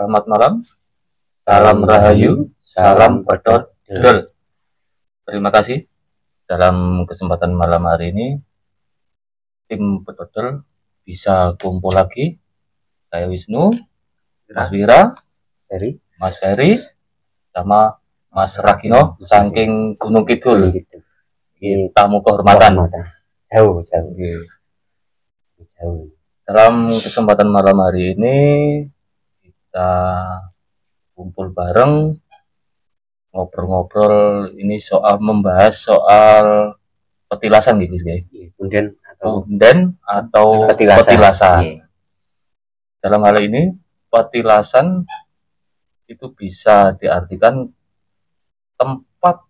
Selamat malam, salam rahayu, salam pedodol. Terima kasih. Dalam kesempatan malam hari ini, tim pedodol bisa kumpul lagi. Saya Wisnu, Mas Wira, Mas Ferry, sama Mas Rakino, saking Gunung Kidul. Tamu kehormatan. Jauh. Dalam kesempatan malam hari ini, kita kumpul bareng ngobrol-ngobrol ini membahas soal petilasan gitu guys. Punden atau petilasan. Dalam hal ini petilasan itu bisa diartikan tempat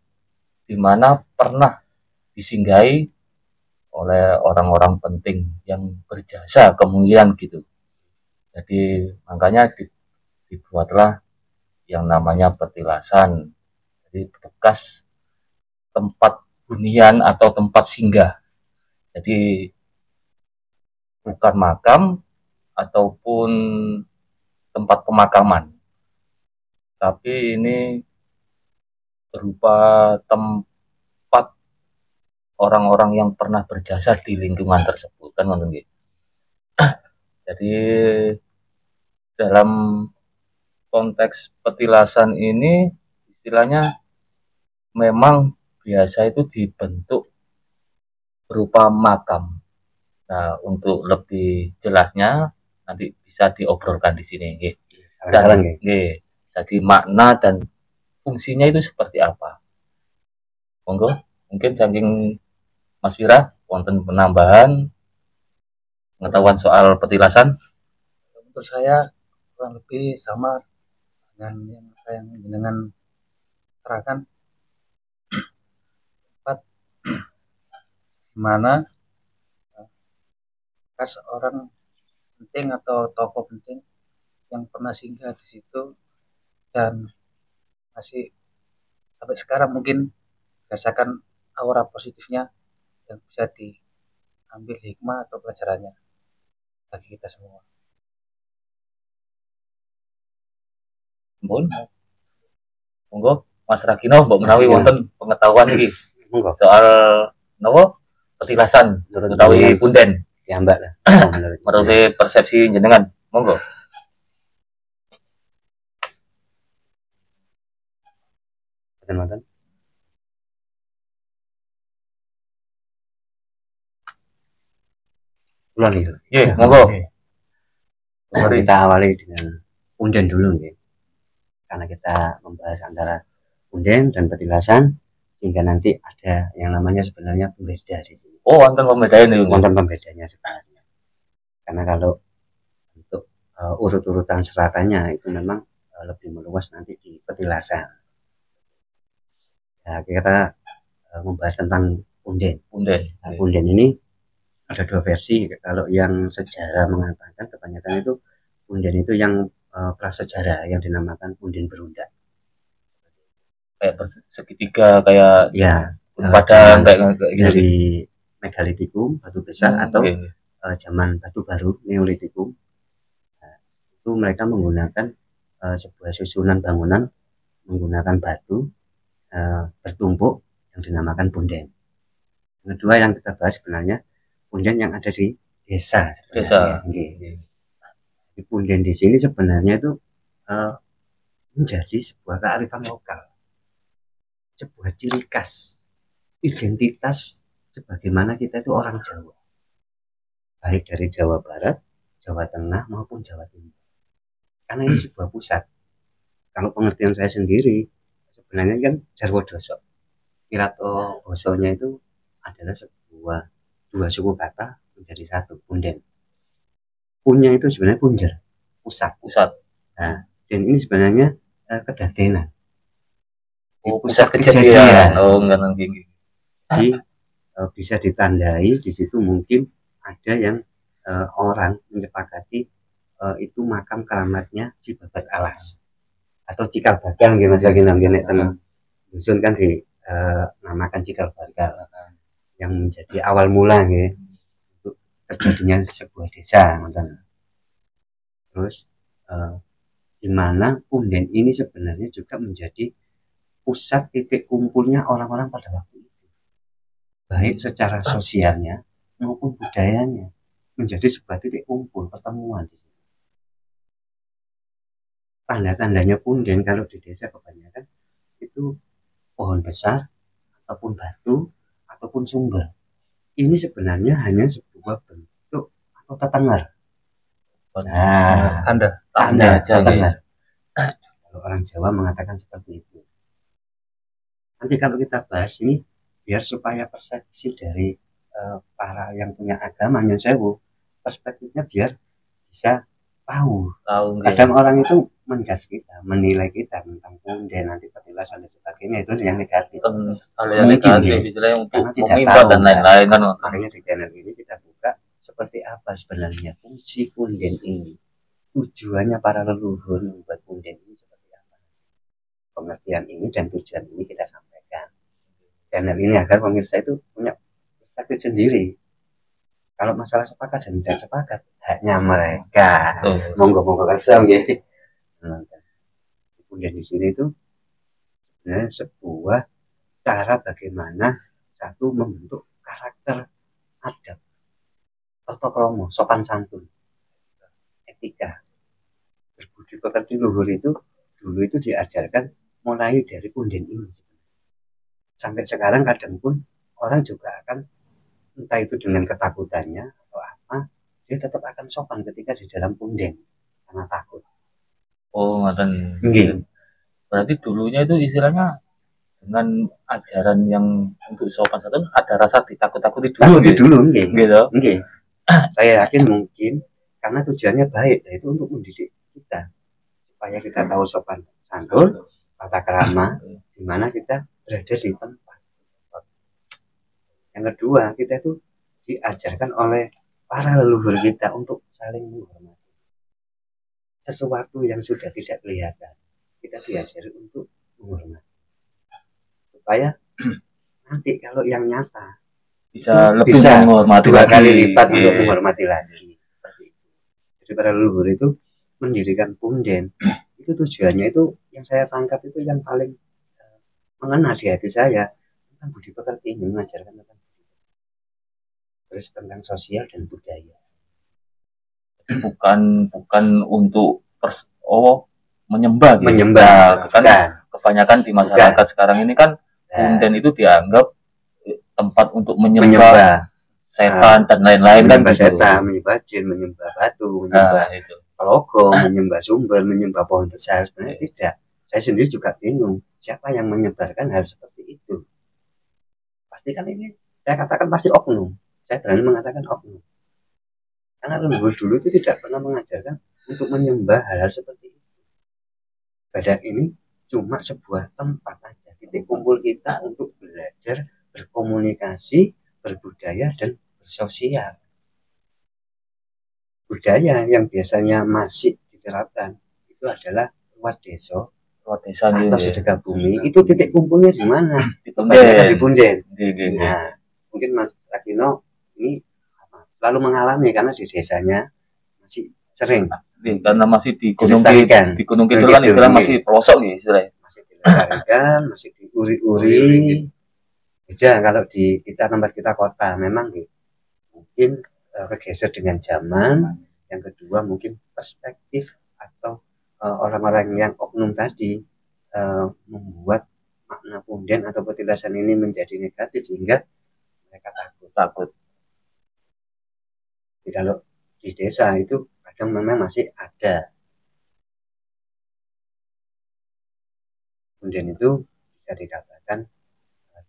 di mana pernah disinggahi oleh orang-orang penting yang berjasa kemungkinan gitu. Jadi makanya dibuatlah yang namanya petilasan. Jadi bekas tempat hunian atau tempat singgah. Jadi bukan makam ataupun tempat pemakaman, tapi ini berupa tempat orang-orang yang pernah berjasa di lingkungan tersebut kan nonton gitu. Jadi dalam konteks petilasan ini istilahnya memang biasa itu dibentuk berupa makam. Nah, untuk lebih jelasnya nanti bisa diobrolkan di sini nggih. Jadi makna dan fungsinya itu seperti apa? Monggo, mungkin saking Mas Wira wonten penambahan pengetahuan soal petilasan. Menurut saya kurang lebih sama dengan yang dengan terangkan tempat di mana bekas orang penting atau tokoh penting yang pernah singgah di situ dan masih sampai sekarang mungkin berdasarkan aura positifnya yang bisa diambil hikmah atau pelajarannya bagi kita semua. Monggo Mas Rakino mbok menawi wonten pengetahuan iki soal nopo petilasan utawi punden. Ya Mbak lah. Menurut persepsi jenengan, monggo. Teman-teman. Ulang itu. Iya, monggo. Kita awali dengan punden dulu ya. Karena kita membahas antara punden dan petilasan sehingga nanti ada yang namanya sebenarnya pembeda di sini. Oh, wonten pembedaan itu. Wonten pembedanya sebenarnya. Karena kalau untuk urut-urutan seratannya itu memang lebih meluas nanti di petilasan. Nah, kita membahas tentang punden. Nah, punden ini ada dua versi. Kalau yang sejarah mengatakan kebanyakan itu punden itu yang prasejarah yang dinamakan punden berundak. Kayak segitiga kayak ya padang kayak dari megalitikum batu besar atau zaman batu baru neolitikum. Nah, itu mereka menggunakan sebuah susunan bangunan menggunakan batu bertumpuk yang dinamakan punden. Yang kedua yang kita bahas sebenarnya punden yang ada di desa sebenarnya. Di punden di sini sebenarnya itu menjadi sebuah kearifan lokal, sebuah ciri khas, identitas sebagaimana kita itu orang Jawa, baik dari Jawa Barat, Jawa Tengah maupun Jawa Timur. Karena ini sebuah pusat. Kalau pengertian saya sendiri, sebenarnya kan Jarwo Doso, Kirato Bosonya itu adalah sebuah dua suku kata menjadi satu, punden. Punya itu sebenarnya punjer, pusat. Nah, dan ini sebenarnya kedadenan. Pusat kejadian. Oh, enggak tinggi. Jadi bisa ditandai di situ mungkin ada yang orang menyepakati itu makam keramatnya si Babat Alas atau Cikal Bakal gitu Mas lagi namanya teman dusun kan di namakan Cikal Bakal yang menjadi awal mula gitu untuk terjadinya sebuah desa. Terus di mana punden ini sebenarnya juga menjadi pusat titik kumpulnya orang-orang pada waktu itu, baik secara sosialnya maupun budayanya, menjadi sebuah titik kumpul pertemuan di sini. Tanda-tandanya punden kalau di desa kebanyakan itu pohon besar ataupun batu ataupun sumber. Ini sebenarnya hanya sebuah bentuk atau tetengar. Tanda aja tetengar. Kalau orang Jawa mengatakan seperti itu. Nanti kalau kita bahas ini biar supaya persepsi dari para yang punya agama yang sewu, perspektifnya biar bisa tahu. Kadang orang itu menjudge kita, menilai kita tentang punden, nanti petilasan dan sebagainya, itu yang negatif. Yang negatif, istilahnya untuk mengimba dan lain-lain kan. Makanya di channel ini kita buka seperti apa sebenarnya fungsi punden ini, tujuannya para leluhur membuat punden ini seperti apa. Pengertian ini dan tujuan ini kita sampaikan channel ini agar pemirsa itu punya perspektif sendiri. Kalau masalah sepakat dan tidak sepakat, haknya mereka. Monggo kesel gitu. Kemudian di sini itu sebenarnya sebuah cara bagaimana satu membentuk karakter adab, tata krama, sopan santun, etika, berbudi pekerti luhur itu dulu itu diajarkan mulai dari punden ini. Sampai sekarang kadang pun orang juga akan entah itu dengan ketakutannya atau apa, dia tetap akan sopan ketika di dalam punden karena takut. Ngoten. Berarti dulunya itu istilahnya dengan ajaran yang untuk sopan santun ada rasa ditakut-takuti dulu gitu. Gitu. Saya yakin mungkin karena tujuannya baik, itu untuk mendidik kita supaya kita tahu sopan santun, tata krama, di mana kita berada di tempat. Yang kedua, kita itu diajarkan oleh para leluhur kita untuk saling menghormati. Sesuatu yang sudah tidak kelihatan, kita diajari untuk menghormati. Supaya nanti kalau yang nyata bisa lebih menghormati dua kali lipat untuk menghormati lagi. Seperti itu. Jadi para leluhur itu mendirikan punden. Itu tujuannya itu yang saya tangkap itu yang paling mengena di hati saya tentang budi pekerti ini, mengajarkan tentang terus tentang sosial dan budaya. Bukan untuk menyembah gitu. Kan kebanyakan di masyarakat sekarang ini kan punden itu dianggap tempat untuk menyembah setan dan lain-lain kan, setan, menyembah jin, menyembah batu, menyembah logo, menyembah sumber, menyembah pohon besar. Sebenarnya tidak. Saya sendiri juga bingung siapa yang menyebarkan hal seperti itu. Pasti kan ini saya katakan pasti oknum. Saya berani mengatakan oknum. Karena leluhur dulu itu tidak pernah mengajarkan untuk menyembah hal-hal seperti itu. Badak ini cuma sebuah tempat aja, titik kumpul kita untuk belajar, berkomunikasi, berbudaya, dan bersosial. Budaya yang biasanya masih diterapkan itu adalah ruat desa atau sedekah bumi. Itu titik kumpulnya di mana? Di punden. Nah, mungkin Mas Akino ini selalu mengalami karena di desanya masih sering. Karena masih di Gunung Kidul kan istilah masih pelosok nih istilahnya. Masih dilestarikan, masih diuri-uri. Beda kalau di tempat kita kota, memang mungkin kegeser dengan zaman. Yang kedua mungkin perspektif atau orang-orang yang oknum tadi membuat makna punden atau petilasan ini menjadi negatif hingga mereka takut. Jadi kalau di desa itu kadang memang masih ada punden itu bisa dikatakan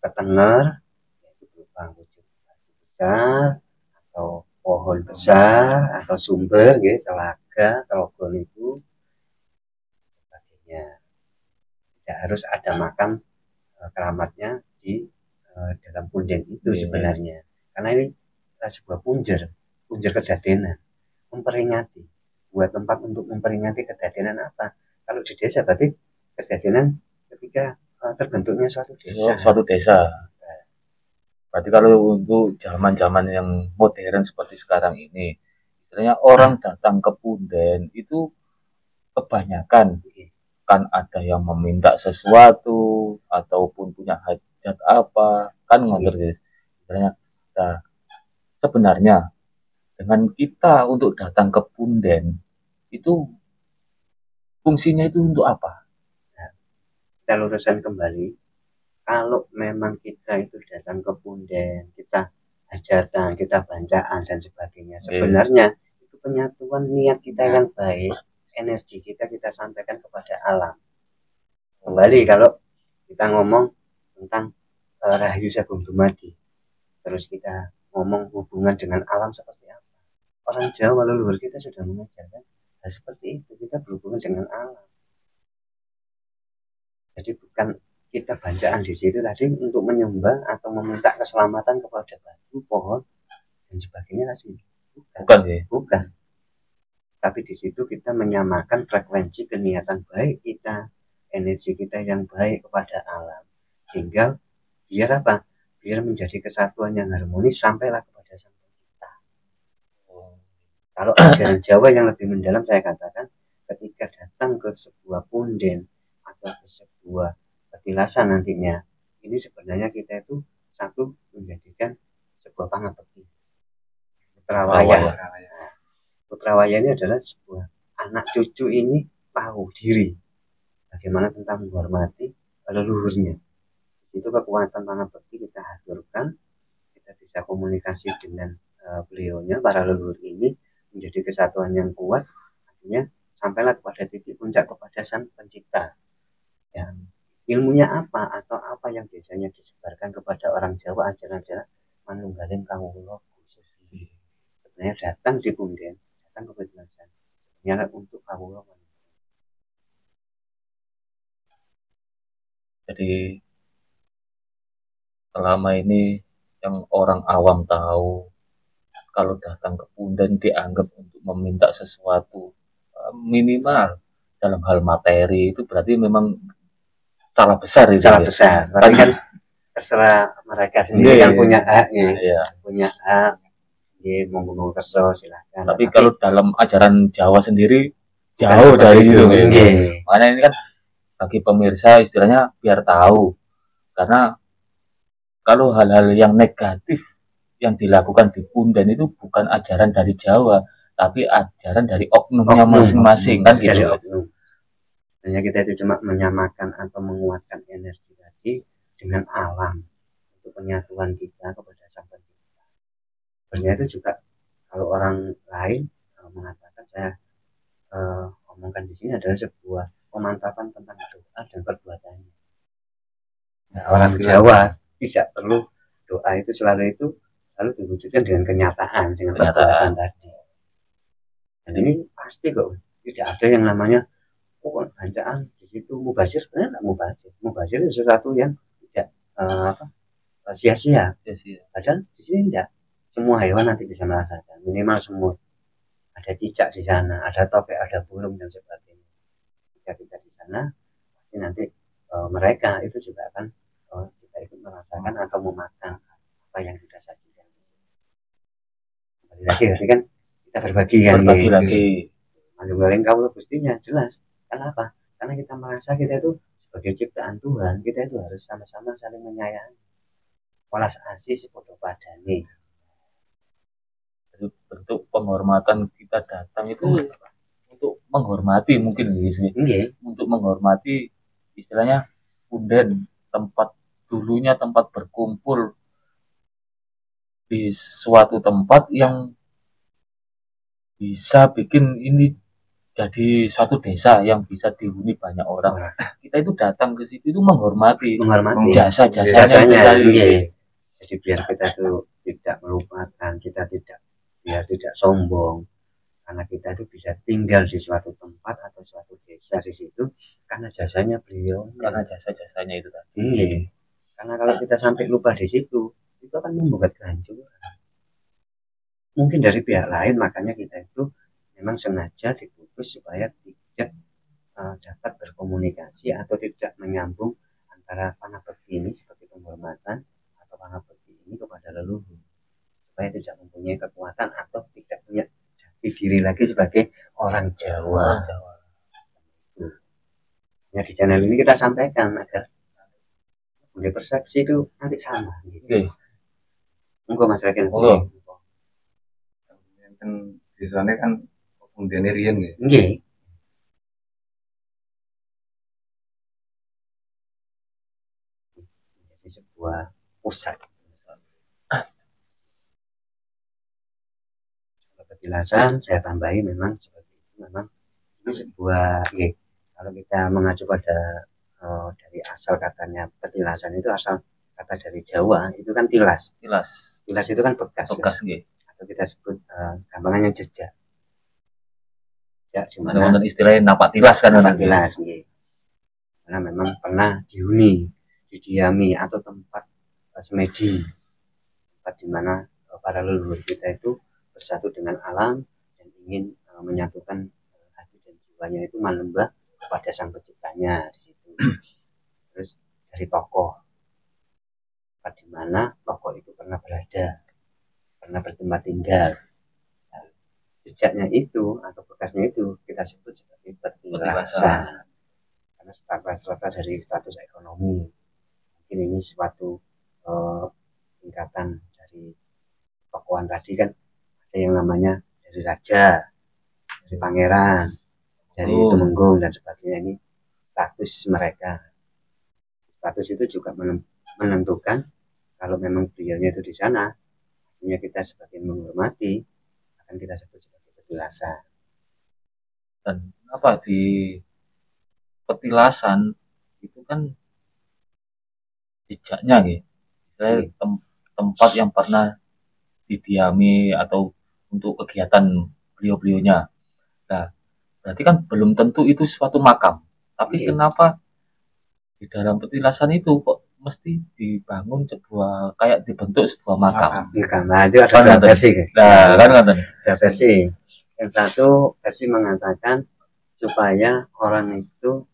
tetengar, yaitu berupa wujud batu besar atau pohon besar atau sumber, telaga, telogon itu sebagainya. Tidak harus ada makam keramatnya di dalam punden itu sebenarnya. Karena ini sebuah punjer kedadenan, memperingati, buat tempat untuk memperingati kedadenan apa? Kalau di desa berarti kedadenan ketika terbentuknya suatu desa. Berarti kalau untuk zaman-zaman yang modern seperti sekarang ini, istilahnya orang datang ke punden itu kebanyakan kan ada yang meminta sesuatu ataupun punya hajat apa kan ngotor guys. Nah, sebenarnya dengan kita untuk datang ke punden itu fungsinya itu untuk apa? Nah, kita luruskan kembali. Kalau memang kita itu datang ke punden, kita hajatan, kita bancaan dan sebagainya, sebenarnya itu penyatuan niat kita yang baik, energi kita sampaikan kepada alam. Kembali kalau kita ngomong tentang Rahayu Sagung Dumadi, terus kita ngomong hubungan dengan alam seperti apa, orang Jawa leluhur kita sudah mengajarkan hal seperti itu. Kita berhubungan dengan alam, jadi bukan kita bancaan di situ tadi untuk menyembah atau meminta keselamatan kepada batu, pohon dan sebagainya tadi. Bukan. Tapi di situ kita menyamakan frekuensi keniatan baik kita, energi kita yang baik kepada alam, sehingga biar apa? Biar menjadi kesatuan yang harmonis sampailah kepada Sang Pencipta. Kalau ajaran Jawa yang lebih mendalam, saya katakan ketika datang ke sebuah punden atau ke sebuah petilasan nantinya, ini sebenarnya kita itu satu menjadikan sebuah pangabekti. Putrawaya ini adalah sebuah anak cucu ini tahu diri bagaimana tentang menghormati leluhurnya. Di situ kekuatan pangabekti kita haturkan, kita bisa komunikasi dengan beliaunya, para leluhur ini menjadi kesatuan yang kuat, artinya sampailah kepada titik puncak kepada Sang Pencipta. Ya, ilmunya apa atau apa yang biasanya disebarkan kepada orang Jawa adalah manunggaling kawula khusus. Sebenarnya datang di punden, datang ke petilasan sebenarnya untuk kawula. Jadi selama ini yang orang awam tahu kalau datang ke punden dianggap untuk meminta sesuatu minimal dalam hal materi, itu berarti memang salah besar itu. Salah besar. Berarti kan terserah mereka sendiri kan punya hak ya. Punya hak. Mau kerso silahkan. Tapi kalau dalam ajaran Jawa sendiri jauh dari itu. Makanya ini kan bagi pemirsa istilahnya biar tahu. Karena kalau hal-hal yang negatif yang dilakukan di punden itu bukan ajaran dari Jawa, tapi ajaran dari oknumnya masing-masing kan gitu. Hanya kita itu cuma menyamakan atau menguatkan energi tadi dengan alam untuk penyatuan kita kepada Sang Pencipta. Sebenarnya itu juga kalau orang lain mengatakan, saya omongkan di sini adalah sebuah pemantapan tentang doa dan perbuatannya. Nah, orang Jawa tidak perlu doa itu selalu diwujudkan dengan kenyataan, dengan perbuatan tadi. Dan ini pasti kok tidak ada yang namanya bacaan di situ mubazir. Sebenarnya nggak mubazir. Mubazir itu sesuatu yang tidak sia-sia. Padahal di sini tidak. Semua hewan nanti bisa merasakan, minimal semut, ada cicak di sana, ada topek, ada burung dan sebagainya. Jika kita di sana, pasti nanti mereka itu juga akan kita ikut merasakan atau memakan apa yang kita sajikan. Kembali lagi kan kita berbagi lagi. Manunggaling kawula Gustinya jelas. Kenapa? Karena kita merasa kita itu sebagai ciptaan Tuhan, kita itu harus sama-sama saling menyayangi. Welas asih sepodo padane. Bentuk penghormatan kita datang itu untuk menghormati mungkin sih. Untuk menghormati istilahnya punden, tempat dulunya tempat berkumpul di suatu tempat yang bisa bikin ini jadi suatu desa yang bisa dihuni banyak orang. Kita itu datang ke situ itu menghormati jasa-jasanya. Jadi biar kita itu tidak melupakan, kita tidak sombong, karena kita itu bisa tinggal di suatu tempat atau suatu desa di situ karena jasanya beliau, karena jasa-jasanya itu tadi. Karena kalau kita sampai lupa di situ, itu akan membuat kehancuran. Mungkin dari pihak lain, makanya kita itu memang sengaja diputus supaya tidak dapat berkomunikasi atau tidak menyambung antara pangabekti ini sebagai penghormatan atau pangabekti ini kepada leluhur, supaya tidak mempunyai kekuatan atau tidak punya jati diri lagi sebagai orang Jawa. Ya di channel ini kita sampaikan agar punya persepsi itu nanti sama. Gitu. Enggak Mas Raken. Kan visualnya kan kemudian rian ya. Nggih. Jadi sebuah pusat. Petilasan saya tambahi memang seperti itu, memang ini sebuah kalau kita mengacu pada dari asal katanya petilasan itu asal kata dari Jawa itu kan tilas itu kan bekas atau kita sebut gampangannya jejak di mana istilahnya napak tilas kan tilas karena memang pernah dihuni, didiami atau tempat semedi, tempat di mana para leluhur kita itu bersatu dengan alam dan ingin menyatukan hati dan jiwanya itu menyembah kepada sang penciptanya di situ. Terus dari tokoh, tempat di mana tokoh itu pernah berada, pernah bertempat tinggal. Nah, jejaknya itu atau bekasnya itu kita sebut sebagai petilasan. Karena strata dari status ekonomi, mungkin ini suatu tingkatan dari tokohan tadi kan ada yang namanya dari raja, dari pangeran, dari tumenggung dan sebagainya. Ini status mereka. Status itu juga menentukan kalau memang beliaunya itu di sana, artinya kita sebagai menghormati akan kita sebut sebagai petilasan. Dan apa di petilasan itu kan jejaknya gitu. Tempat yang pernah didiami atau untuk kegiatan beliau-beliaunya. Nah, berarti kan belum tentu itu suatu makam. Tapi kenapa di dalam petilasan itu kok mesti dibangun sebuah kayak dibentuk sebuah makam? Nah, itu ada versi. Nah, kan ada versi. Yang satu versi mengatakan supaya orang itu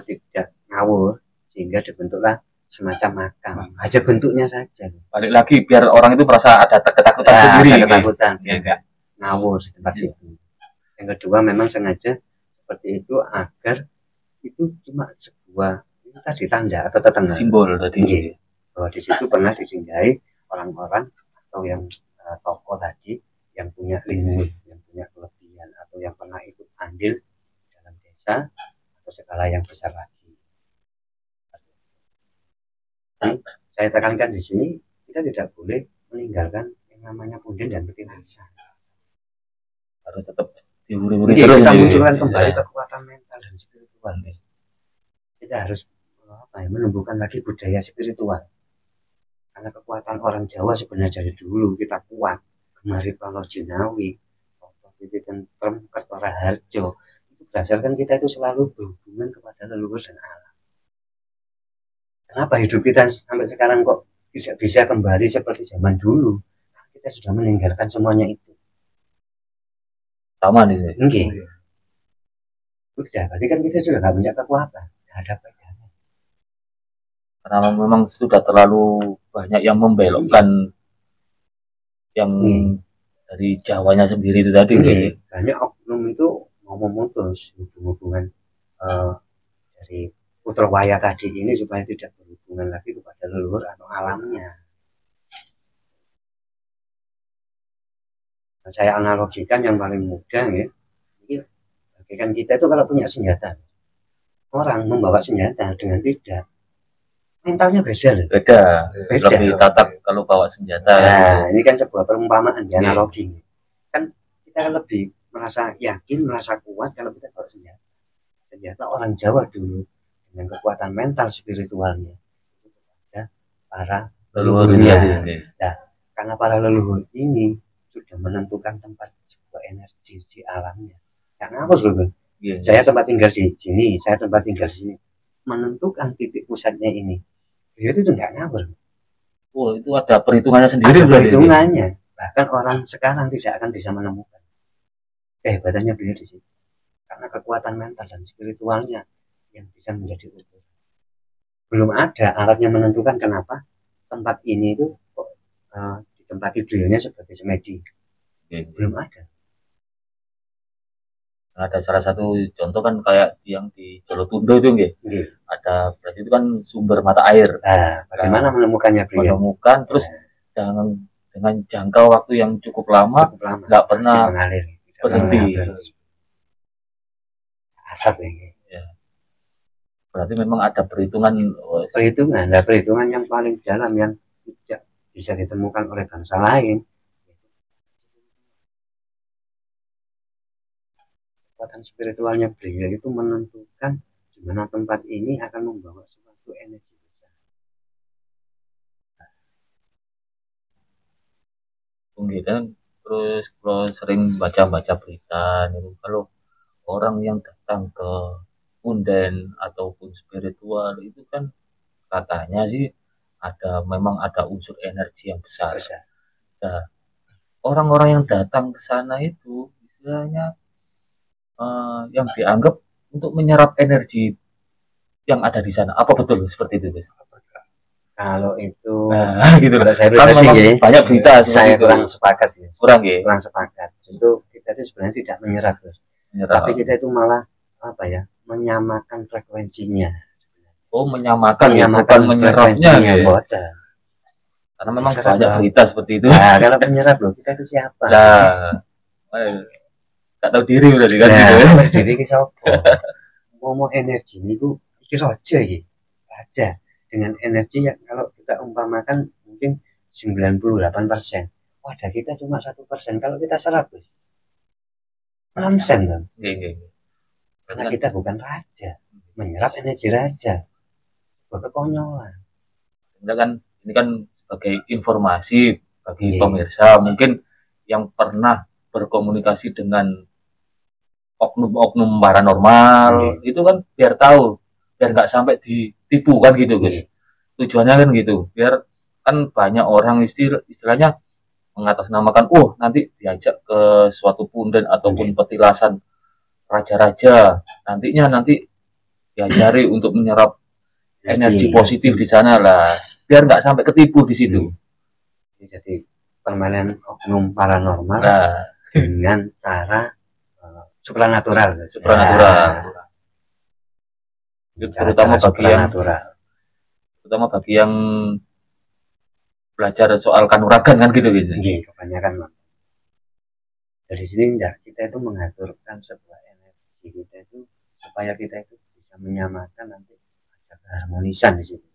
tidak ngawur sehingga dibentuklah semacam makam. Aja bentuknya saja. Balik lagi biar orang itu merasa ada ketakutan sendiri. Ada ketakutan, ya, ngawur di tempat situ. Yang kedua memang sengaja seperti itu agar itu cuma sebuah itu tadi tanda atau tetangga. Simbol tadi. Bahwa di situ pernah disinggahi orang-orang atau yang tokoh tadi yang punya ilmu, yang punya kelebihan atau yang pernah ikut andil dalam desa atau skala yang besar lagi. Saya tekankan di sini kita tidak boleh meninggalkan yang namanya punden dan petilasan. Harus tetap diuri-uri terus. Kita munculkan kembali kekuatan mental dan spiritual. Kita harus menumbuhkan lagi budaya spiritual. Karena kekuatan orang Jawa sebenarnya dari dulu kita kuat. Gemari Palo Jinawi, Titi Tentrem, Kertora Harjo. Itu berdasarkan kita itu selalu berhubungan kepada leluhur dan alam. Kenapa hidup kita sampai sekarang kok tidak bisa kembali seperti zaman dulu? Kita sudah meninggalkan semuanya itu. Sama nih. Enggak. Udah, berarti kan kita sudah nggak punya kekuatan. Ada bedanya. Karena memang sudah terlalu banyak yang membelokkan yang dari Jawanya sendiri itu tadi. Banyak oknum itu mau memutus hubungan dari putra waya tadi ini supaya tidak berhubungan lagi kepada leluhur atau alamnya. Nah, saya analogikan yang paling mudah ya. Bagikan kita itu kalau punya senjata, orang membawa senjata dengan tidak, mentalnya beda loh. Beda. Lebih tatap kalau bawa senjata. Nah, ini kan sebuah perumpamaan ya, analogi. Kan kita lebih merasa yakin, merasa kuat kalau kita bawa senjata. Senjata orang Jawa dulu dengan kekuatan mental spiritualnya itu kepada para leluhurnya. Nah, karena para leluhur ini sudah menentukan tempat sebuah energi di alamnya. Nggak ngapus loh, Bang. Saya tempat tinggal di sini, saya tempat tinggal di sini. Menentukan titik pusatnya ini. Itu nggak ngapus. Oh, itu ada perhitungannya sendiri. Ada perhitungannya. Bahkan orang sekarang tidak akan bisa menemukan. Kehebatannya beliau di situ. Karena kekuatan mental dan spiritualnya yang bisa menjadi utuh. Belum ada alatnya menentukan kenapa tempat ini itu kok ditempati beliaunya sebagai semedi. Belum ada. Ada salah satu contoh kan kayak yang di Jolotundo itu nggih. Ada berarti itu kan sumber mata air. Bagaimana menemukannya beliau? Menemukan terus dengan jangka waktu yang cukup lama nggak pernah berhenti. Asap ini. Ya. Berarti memang ada perhitungan yang paling dalam yang tidak bisa ditemukan oleh bangsa lain. Kekuatan spiritualnya beliau itu menentukan di mana tempat ini akan membawa suatu energi besar. Mungkin terus kalau sering baca-baca berita itu kalau orang yang datang ke punden ataupun spiritual itu kan katanya sih memang ada unsur energi yang besar. Nah, orang-orang yang datang ke sana itu istilahnya yang dianggap untuk menyerap energi yang ada di sana. Apa betul seperti itu, guys? Kalau itu gitu loh. Saya pribadi banyak berita saya kurang sepakat ya. Kurang sepakat. Itu kita itu sebenarnya tidak menyerap, Mas. Tapi kita itu malah menyamakan frekuensinya. Oh, menyamakan bukan menyerapnya ya. Karena memang banyak berita seperti itu. Nah, kalau penyerap loh, kita itu siapa? Gak tahu diri udah kan gitu ya. Jadi ki sapa? Mau energi niku iki raja ya. Raja dengan energi yang kalau kita umpamakan mungkin 98%. Wadah kita cuma 1%. Kalau kita serap, Bos. Nonsen kan? Nggih. Karena kita bukan raja, menyerap energi raja. Sebuah kekonyolan. Ini kan sebagai informasi bagi pemirsa mungkin yang pernah berkomunikasi dengan oknum-oknum paranormal itu kan biar tahu, biar nggak sampai ditipu kan gitu guys. Tujuannya kan gitu, biar kan banyak orang istilahnya mengatasnamakan, nanti diajak ke suatu punden ataupun petilasan raja-raja, nanti diajari untuk menyerap energi positif di sana lah, biar nggak sampai ketipu di situ. Jadi permainan oknum paranormal dengan cara supranatural. Terutama bagi yang belajar soal kanuragan kan gitu. Kebanyakan. Dari sini kita itu mengaturkan sebuah energi kita itu supaya kita itu bisa menyamakan nanti ada keharmonisan di situ.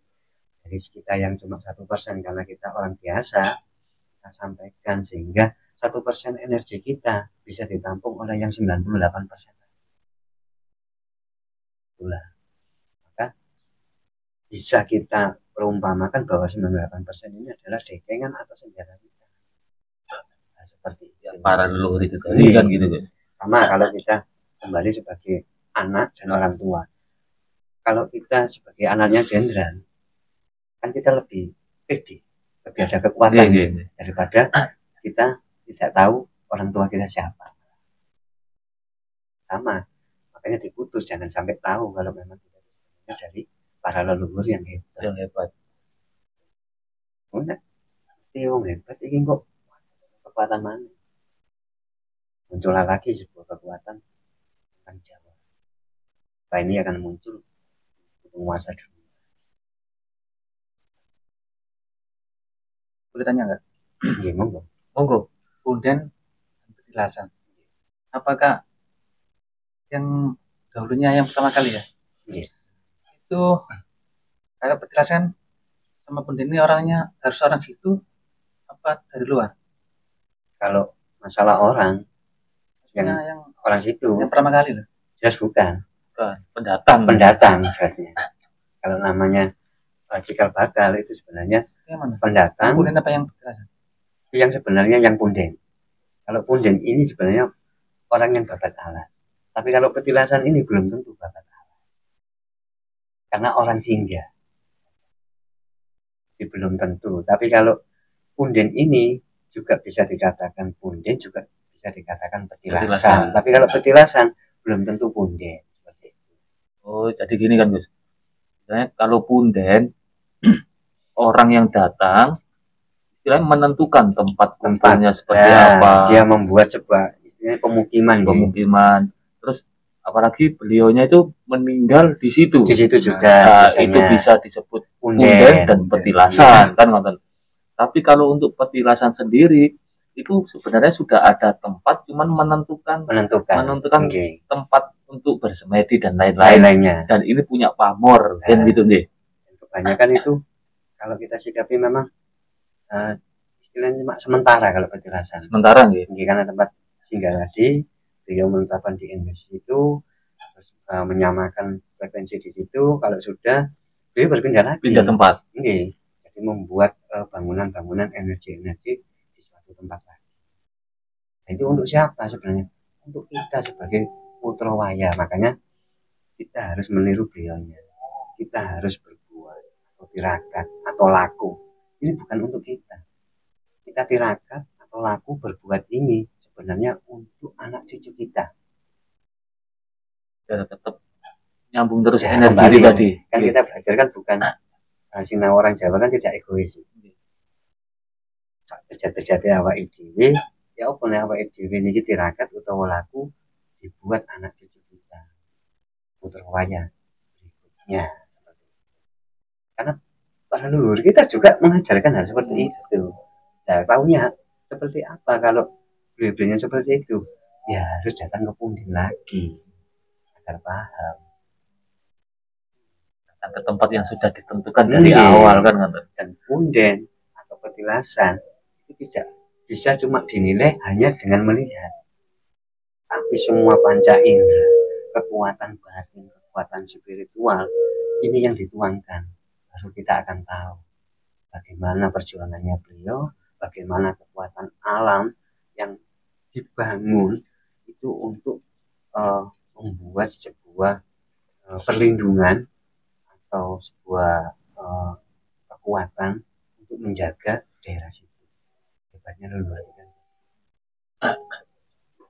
Jadi kita yang cuma 1% karena kita orang biasa kita sampaikan sehingga 1% energi kita bisa ditampung oleh yang 98%. Itulah. Maka bisa kita perumpamakan bahwa 98% ini adalah dekengan atau senjata kita. Nah, seperti yang para leluhur itu tadi kan gitu guys. Sama kalau kita kembali sebagai anak dan orang tua. Kalau kita sebagai anaknya jenderal, kan kita lebih pede, lebih ada kekuatan daripada kita tidak tahu orang tua kita siapa. Sama, makanya diputus, jangan sampai tahu kalau memang kita sebenarnya dari para leluhur yang hebat. Udah, yang hebat ini kok kekuatan mana? Muncullah lagi sebuah kekuatan tentang Jawa. Nah, ini akan muncul penguasa dunia. Boleh tanya nggak? Iya, monggo. Punden petilasan. Apakah yang dahulunya yang pertama kali ya? Iya. Itu kalau petilasan sama punden ini orangnya harus orang situ apa dari luar? Kalau masalah orang yang orang situ yang pertama kali loh. Jelas bukan. Pendatang jelasnya. Kalau namanya cikal bakal itu sebenarnya yang mana? Pendatang. Punden apa yang petilasan? Yang sebenarnya yang punden. Kalau punden ini sebenarnya orang yang babat alas. Tapi kalau petilasan ini belum tentu babat alas. Karena orang singgah. Jadi belum tentu. Tapi kalau punden ini juga bisa dikatakan punden, juga bisa dikatakan petilasan. Tapi kalau petilasan belum tentu punden. Seperti itu. Oh, jadi gini kan Gus. Misalnya kalau punden orang yang datang istilahnya menentukan tempat kumpulnya seperti apa. Dia membuat sebuah istilahnya pemukiman. Terus apalagi beliaunya itu meninggal di situ. Di situ juga. Itu bisa disebut punden dan petilasan kan nonton. Tapi kalau untuk petilasan sendiri itu sebenarnya sudah ada tempat, cuman menentukan tempat untuk bersemedi dan lain-lainnya. Dan ini punya pamor kan gitu nih. Kebanyakan itu kalau kita sikapi memang istilahnya cuma sementara kalau petilasan. Sementara nggih. Karena tempat singgah tadi beliau menetapkan di Indonesia itu terus menyamakan frekuensi di situ. Kalau sudah beliau berpindah lagi. Pindah tempat. Jadi membuat bangunan-bangunan energi-energi di suatu tempat lagi. Nah, itu untuk siapa sebenarnya? Untuk kita sebagai putra waya. Makanya kita harus meniru beliaunya. Kita harus berbuat atau tirakat atau laku. Ini bukan untuk kita. Kita tirakat atau laku berbuat ini sebenarnya untuk anak cucu kita. Ya, tetap nyambung terus energi tadi. Kan kita belajar kan bukan sina orang Jawa kan tidak egois. Bejat-bejate awake dhewe, ya apa nek awake dhewe niki tirakat utawa laku dibuat anak cucu kita. Putra waya berikutnya seperti itu. Karena para leluhur kita juga mengajarkan hal seperti itu. Nah, tahunya seperti apa kalau beliau-beliaunya seperti itu? Ya harus datang ke punden lagi agar paham. Ke tempat yang sudah ditentukan dari awal kan. Dan punden atau petilasan itu tidak bisa cuma dinilai hanya dengan melihat, tapi semua panca indera, kekuatan batin, kekuatan spiritual ini yang dituangkan, baru kita akan tahu bagaimana perjuangannya beliau, bagaimana kekuatan alam yang dibangun itu untuk membuat sebuah perlindungan atau sebuah kekuatan untuk menjaga daerah situ. Hebatnya luar biasa.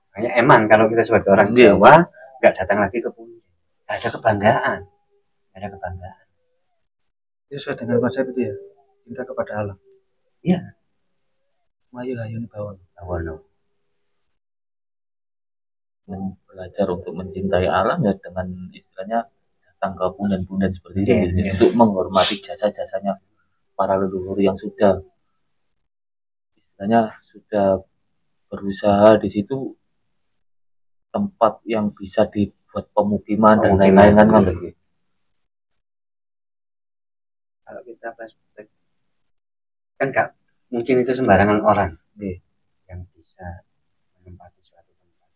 Makanya eman kalau kita sebagai orang Jawa nggak datang lagi ke punden, nggak ada kebanggaan, Itu sesuai dengan konsep itu ya, cinta kepada alam. Iya. Mayu hayun bawono. Belajar untuk mencintai alam ya dengan istilahnya datang ke punden-punden seperti itu untuk menghormati jasa-jasanya para leluhur yang sudah istilahnya sudah berusaha di situ, tempat yang bisa dibuat pemukiman dan lain-lain kan begitu. Kalau kita flashback kan nggak mungkin itu sembarangan orang yang bisa menempati suatu tempat.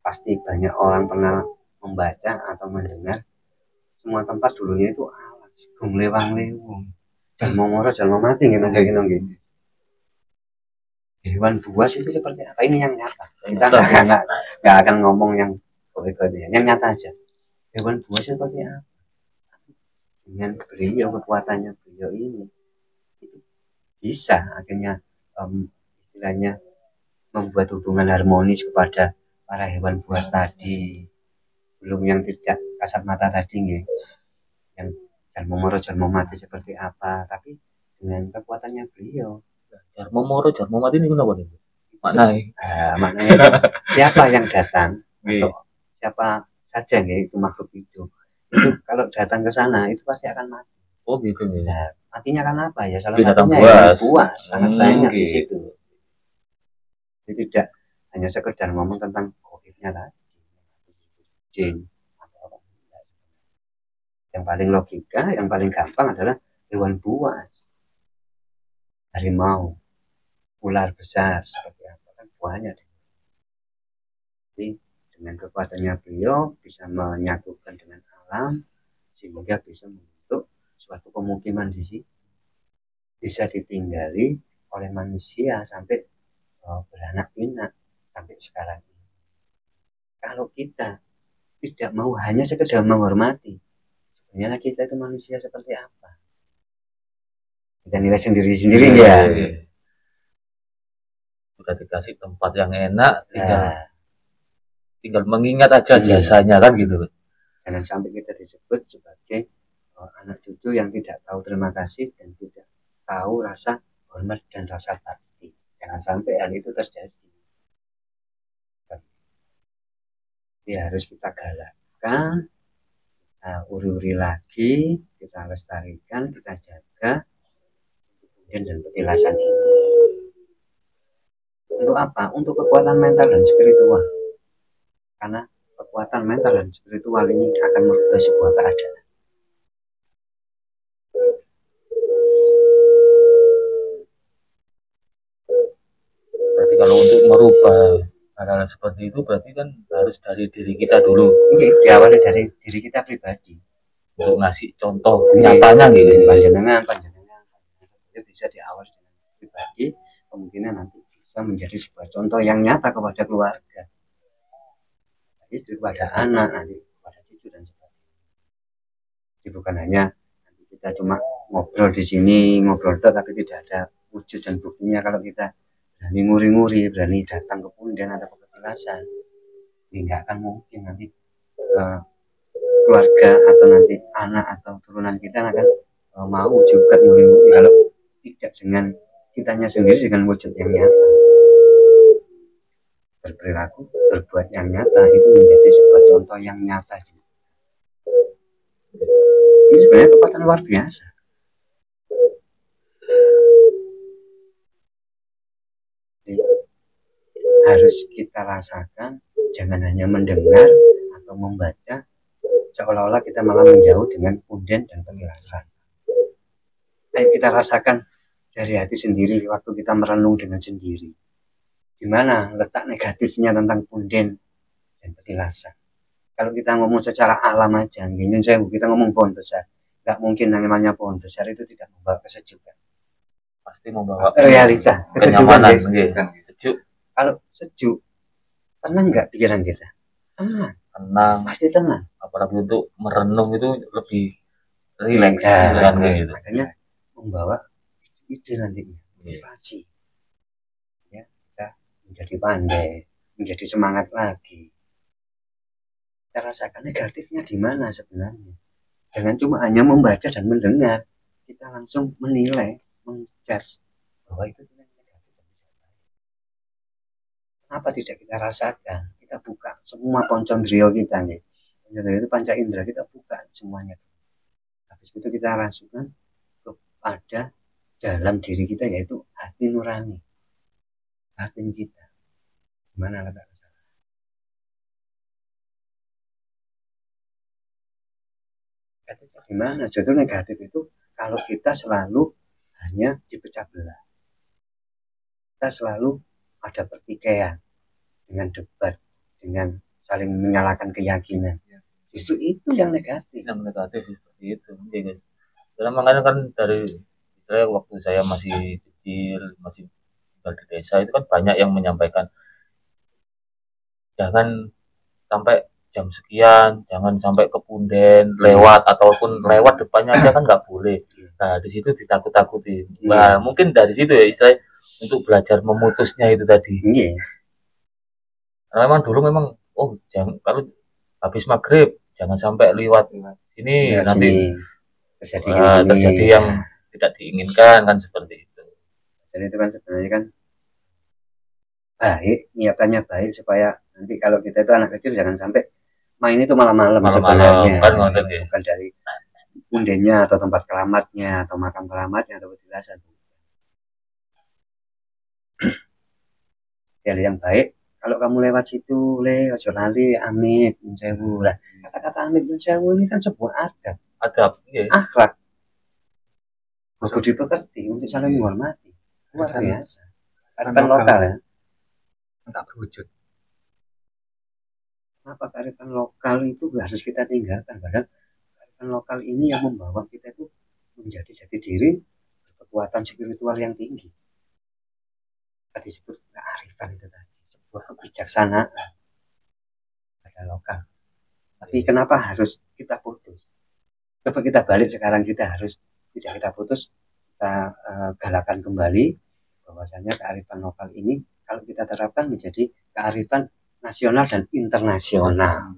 Pasti banyak orang pernah membaca atau mendengar semua tempat dulunya itu alas, lewang-lewung, jalma moro, jalma mati gitu. Hewan buas itu seperti apa? Ini yang nyata. Kita nggak akan ngomong yang goib-goibnya, yang nyata aja. Hewan buas seperti apa? Dengan beliau, kekuatannya beliau ini itu bisa akhirnya istilahnya membuat hubungan harmonis kepada para hewan buas tadi. Belum yang tidak kasat mata tadi nih, yang jalma moro jalma mati seperti apa, tapi dengan kekuatannya beliau. Jalma moro jalma mati ini kenapa nih? Maknanya siapa yang datang atau siapa saja itu makhluk hidup itu kalau datang ke sana itu pasti akan mati. Oh gitu nih. Nah, matinya kan apa ya? Salah binatang satunya buas sangat banyak di situ. Jadi tidak hanya sekedar ngomong tentang goibnya tadi, jin atau apa. Yang paling logika, yang paling gampang adalah hewan buas, harimau, ular besar seperti apa kan buahnya. Jadi dengan kekuatannya beliau bisa menyatukan dengan alam sehingga bisa membentuk suatu pemukiman di situ, bisa ditinggali oleh manusia sampai beranak pinak sampai sekarang ini. Kalau kita tidak mau hanya sekedar menghormati, sebenarnya kita itu manusia seperti apa? Kita nilai sendiri-sendiri ya. Sudah dikasih tempat yang enak, tinggal mengingat aja jasanya kan gitu. Jangan sampai kita disebut sebagai anak cucu yang tidak tahu terima kasih dan tidak tahu rasa hormat dan rasa bakti. Jangan sampai hal itu terjadi. Ya harus kita galakkan, kita uri-uri lagi, kita lestarikan, kita jaga kemudian dan petilasan ini. Untuk apa? Untuk kekuatan mental dan spiritual. Karena kekuatan mental dan spiritual ini akan merubah sebuah keadaan. Berarti kalau untuk merubah hal-hal seperti itu berarti kan harus dari diri kita dulu. Oke, diawali dari diri kita pribadi. Untuk ngasih contoh nyatanya gitu. Panjenengan bisa diawali dengan pribadi, kemungkinan nanti bisa menjadi sebuah contoh yang nyata kepada keluarga, istri, kepada anak, nanti kepada cucu dan sebagainya. Jadi bukan hanya nanti kita cuma ngobrol di sini, ngobrol tapi tidak ada wujud dan buktinya. Kalau kita berani nguri-nguri, berani datang ke punden atau ke petilasan, ya nggak akan mungkin nanti keluarga atau nanti anak atau turunan kita akan mau juga nguri-nguri kalau tidak dengan kitanya sendiri, dengan wujud yang nyata. Berperilaku, berbuat yang nyata itu menjadi sebuah contoh yang nyata. Ini sebenarnya kekuatan luar biasa. Jadi, harus kita rasakan, jangan hanya mendengar atau membaca seolah-olah kita malah menjauh dengan punden dan petilasan. Ayo kita rasakan dari hati sendiri waktu kita merenung dengan sendiri. Di mana letak negatifnya tentang punden dan petilasan? Kalau kita ngomong secara alam aja, kita ngomong pohon besar, nggak mungkin namanya pohon besar itu tidak membawa kesejukan. Pasti membawa realita, kenyamanan, sejuk. Kalau sejuk, tenang nggak pikiran kita? Tenang, pasti tenang. Apalagi untuk merenung itu lebih rileks, kan gitu. Makanya membawa ide nantinya, motivasi. Ya, kita menjadi pandai, menjadi semangat lagi. Kita rasakan negatifnya di mana sebenarnya. Jangan cuma hanya membaca dan mendengar, kita langsung menilai, menjudge bahwa itu negatif. Kenapa tidak kita rasakan? Kita buka semua poncondrio kita nih. Poncondrio itu panca indera, kita buka semuanya. Habis itu kita rasakan kepada dalam diri kita, yaitu hati nurani, batin kita. Gimana letak kesalahan? Gimana? Justru negatif itu kalau kita selalu hanya dipecah belah. Kita selalu ada pertikaian dengan debat, dengan saling menyalahkan keyakinan. Justru itu yang negatif. Yang negatif seperti itu, ya guys. Karena makanya kan dari saya waktu saya masih kecil, masih tinggal di desa itu kan banyak yang menyampaikan jangan sampai jam sekian, jangan sampai ke punden lewat ataupun lewat depannya aja kan nggak boleh. Nah di situ ditakut-takuti. Nah mungkin dari situ ya istilahnya untuk belajar memutusnya itu tadi. Karena memang dulu memang jangan, kalau habis maghrib jangan sampai lewat ini nanti terjadi yang tidak diinginkan kan seperti itu. Dan itu kan sebenarnya kan baik, niatannya baik supaya nanti kalau kita itu anak kecil jangan sampai main itu malam-malam sebenarnya kan, bukan dari pundennya atau tempat keramatnya atau makam keramatnya atau petilasan. Ya yang baik, kalau kamu lewat situ ojo lali amit mensewu lah. Kata-kata amit mensewu ini kan sebuah adab, akhlak, budi pekerti untuk saling menghormati, luar biasa. Kearifan lokal ya, tak berwujud. Kenapa kearifan lokal itu harus kita tinggalkan? Padahal kearifan lokal ini yang membawa kita itu menjadi jati diri, kekuatan spiritual yang tinggi. Tadi disebut kearifan itu tadi, sebuah kebijaksanaan pada lokal. Tapi kenapa harus kita putus? Coba kita balik sekarang, kita harus tidak kita putus, kita galakan kembali bahwasanya kearifan lokal ini kalau kita terapkan menjadi kearifan nasional dan internasional.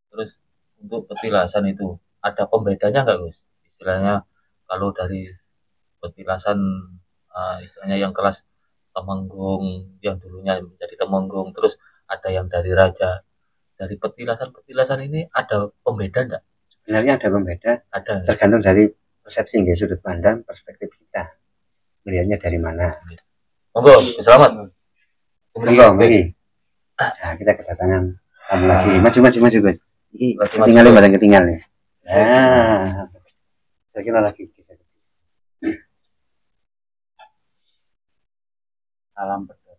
Terus untuk petilasan itu ada pembedanya nggak Gus? Istilahnya kalau dari petilasan istilahnya yang kelas Temenggung yang dulunya menjadi Temenggung, terus ada yang dari Raja. Dari petilasan ini ada pembeda enggak? Sebenarnya ada pembeda, ada tergantung dari persepsi nggih, sudut pandang, perspektif kita melihatnya dari mana. Monggo, selamat. Monggo, mari. Nah, kita kedatangan tamu lagi. Maju Gus. Ini ketinggalan barang ketinggalan. Nah, saya kira lagi. Salam berdua.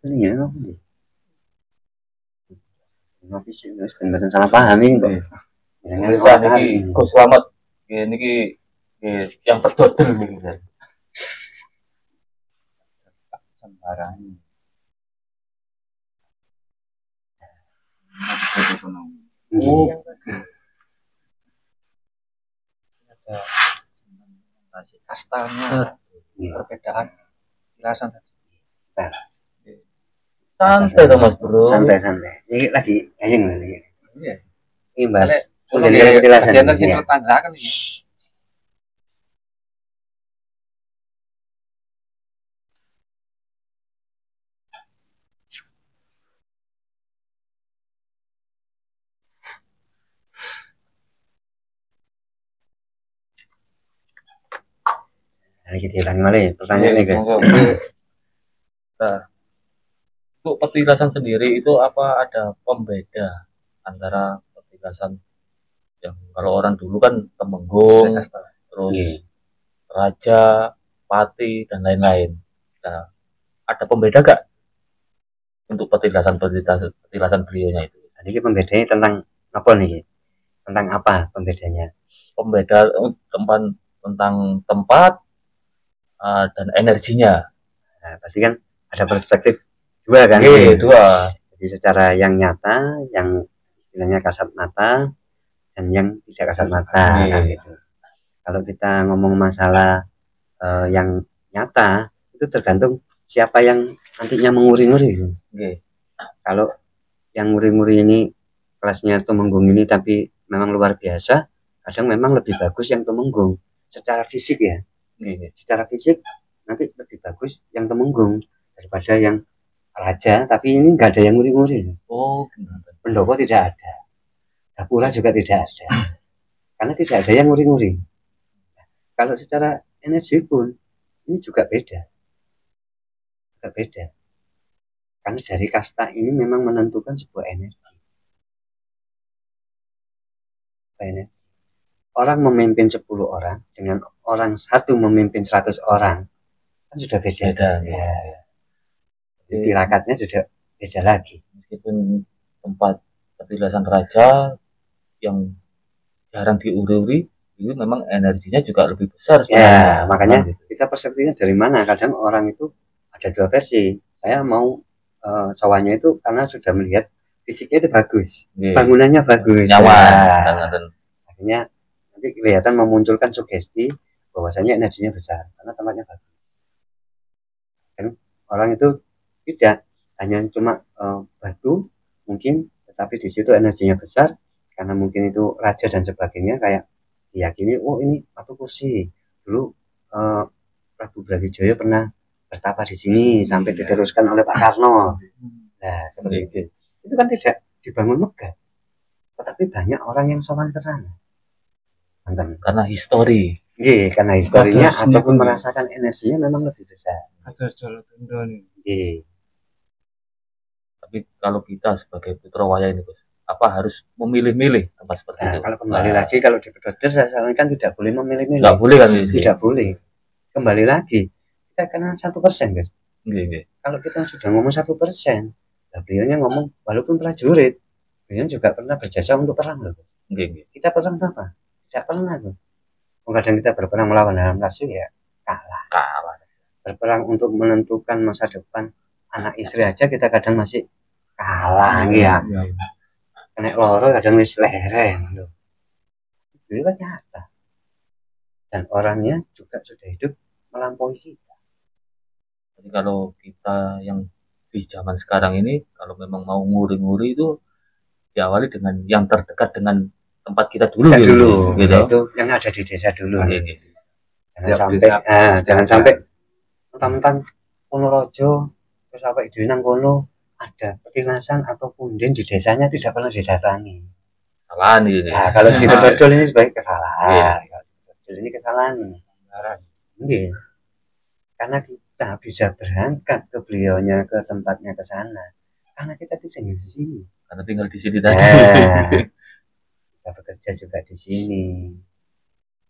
Ini ya, ngopi sih, bener salah paham ini kok. Ini Gus Selamat. Ini yang berdodol nih. Sembarang. Oh. Ada kastanya, perbedaan jelasan tadi. Santai dong Mas Bro. Santai. Ini lagi ayeng nih. Iya. Ini Mas. Udah penjelasan. Energi tetangga kan ini. Nah, kita ulangi lagi pertanyaannya guys. Nah, untuk petilasan sendiri itu apa ada pembeda antara petilasan yang kalau orang dulu kan Temenggung, terus Raja, Pati dan lain-lain. Nah, ada pembeda gak untuk petilasan beliaunya itu? Jadi pembedanya tentang apa nih? Tentang apa pembedanya? Pembeda tentang tempat dan energinya. Nah, pasti kan ada perspektif dua kan? Dua. Jadi secara yang nyata, yang istilahnya kasat mata, dan yang tidak kasat mata kan gitu. Kalau kita ngomong masalah yang nyata, itu tergantung siapa yang nantinya menguri-nguri. Kalau yang nguri-nguri ini kelasnya Temenggung ini tapi memang luar biasa, kadang memang lebih bagus yang Temenggung secara fisik ya. Secara fisik nanti lebih bagus yang Temenggung daripada yang Raja, tapi ini nggak ada yang nguri-nguri. Pendopo tidak ada, Gapura juga tidak ada, karena tidak ada yang nguri-nguri. Kalau secara energi pun ini juga beda, karena dari kasta ini memang menentukan sebuah energi. Orang memimpin 10 orang dengan orang satu memimpin 100 orang kan sudah beda. Ya. Tirakatnya sudah beda lagi. Meskipun tempat petilasan Raja yang jarang diuri-uri itu memang energinya juga lebih besar sebenarnya. Ya, makanya kita persepsinya dari mana? Kadang orang itu ada dua versi. Saya mau sawahnya itu karena sudah melihat fisiknya itu bagus, bangunannya bagus, nyaman. Akhirnya nanti kelihatan memunculkan sugesti bahwasanya energinya besar karena tempatnya bagus. Dan orang itu tidak hanya cuma batu mungkin, tetapi di situ energinya besar karena mungkin itu raja dan sebagainya, kayak diyakini oh ini batu kursi dulu Prabu Brawijaya pernah bertapa di sini sampai diteruskan oleh Pak Karno. Nah seperti itu kan tidak dibangun megah, tetapi banyak orang yang sowan ke sana karena histori. Iya, karena historinya ataupun merasakan energinya memang lebih besar. Tapi kalau kita sebagai putra wayah ini, Gus, apa harus memilih-milih tempat seperti itu? Kalau kembali lagi, kalau di Pedoder saya sarankan tidak boleh memilih-milih. Tidak boleh kan? Tidak boleh. Kembali lagi, kita kenal 1%, guys. Kalau kita sudah ngomong 1%, beliaunya ngomong walaupun prajurit, beliau juga pernah berjasa untuk perang loh. Kita perang apa? Tidak pernah tuh. Kadang kita berperang melawan haram nafsu ya kalah. Berperang untuk menentukan masa depan anak istri aja kita kadang masih kalah ya. Kena loro kadang wis lereng loh. Itu kan nyata. Dan orangnya juga sudah hidup melampaui kita. Jadi kalau kita yang di zaman sekarang ini kalau memang mau nguri-nguri itu diawali dengan yang terdekat dengan tempat kita dulu gitu. Itu yang ada di desa dulu. Jangan sampai mentang-mentang Ponorojo terus sampai di nang kono ada petinasan atau punden di desanya tidak pernah didatangi. Kesalahan ini. Nah, kalau di Sidoarjo ini sebagai kesalahan. Kalau ini kesalahan ini. Karena kita bisa berangkat ke beliaunya, ke tempatnya, ke sana. Karena kita tinggal di sini. Karena tinggal di sini tadi. Kita bekerja juga di sini.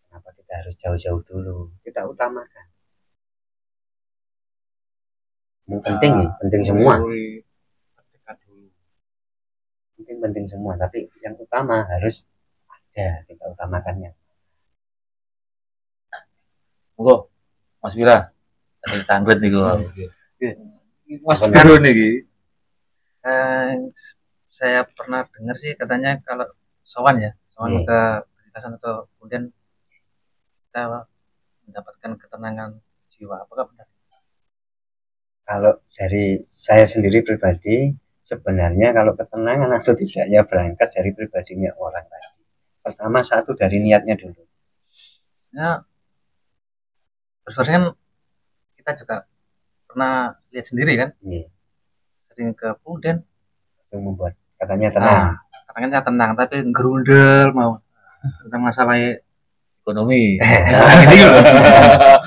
Kenapa kita harus jauh-jauh dulu? Kita utamakan. Penting nih, penting semua. Penting semua, tapi yang utama harus ada, kita utamakannya. Monggo, Mas Wira, ada tanglet nih gua. Mas Wira nih. Saya pernah dengar sih katanya kalau sowan ke petinasan atau kemudian kita mendapatkan ketenangan jiwa. Apakah benar? Kalau dari saya sendiri pribadi, sebenarnya kalau ketenangan atau tidaknya berangkat dari pribadinya orang tadi. Pertama satu dari niatnya dulu. Ya, sebenarnya kan kita juga pernah lihat sendiri kan, sering ke punden, langsung membuat katanya tenang. Katanya tenang, tapi gerundel mau tentang masalah ekonomi.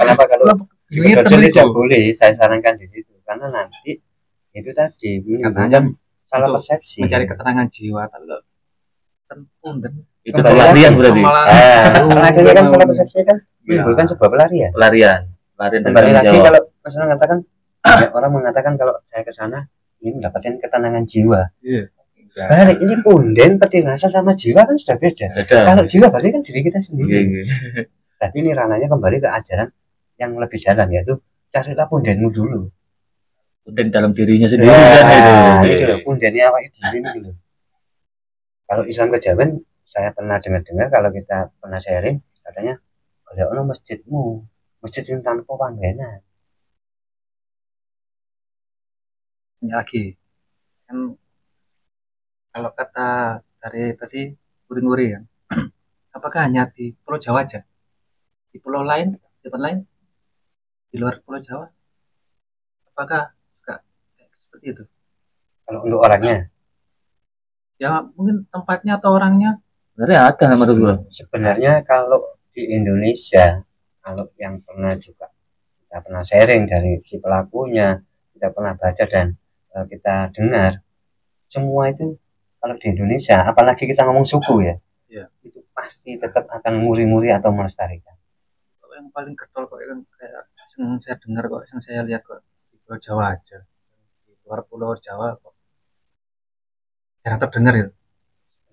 Kenapa kalau tidak boleh? Saya sarankan di situ karena nanti itu tadi katanya salah persepsi. Mencari ketenangan jiwa, tapi punden itu pelarian berarti. Akhirnya kan salah persepsi kan menimbulkan sebuah pelarian. Kembali lagi kalau misalnya mengatakan orang mengatakan kalau saya ke sana ini mendapatkan ketenangan jiwa. Balik ini punden, petinasan sama jiwa kan sudah beda. Kalau jiwa berarti kan diri kita sendiri. Berarti ini ranahnya kembali ke ajaran yang lebih dalam, yaitu carilah pundenmu dulu. Punden dalam dirinya sendiri itu pundennya awak diri ini gitu. Kalau Islam kejawen saya pernah dengar kalau kita pernah sharing katanya oleh ono masjidmu, masjid yang tanpa panggenan. Lagi kan kalau kata dari tadi nguri-nguri ya, apakah hanya di Pulau Jawa aja? Di pulau lain, di tempat lain, di luar Pulau Jawa, apakah juga seperti itu? Kalau untuk orangnya, ya mungkin tempatnya atau orangnya. Sebenarnya ada nama dulu. Sebenarnya kalau di Indonesia, kalau yang pernah juga kita pernah sharing dari si pelakunya, kita pernah baca dan kita dengar, semua itu kalau di Indonesia, apalagi kita ngomong suku ya, itu pasti tetap akan nguri-nguri atau melestarikan. Yang paling getol kok yang kayak yang saya dengar kok, yang saya lihat kok di Pulau Jawa aja, di luar Pulau Jawa kok jarang terdengar ya.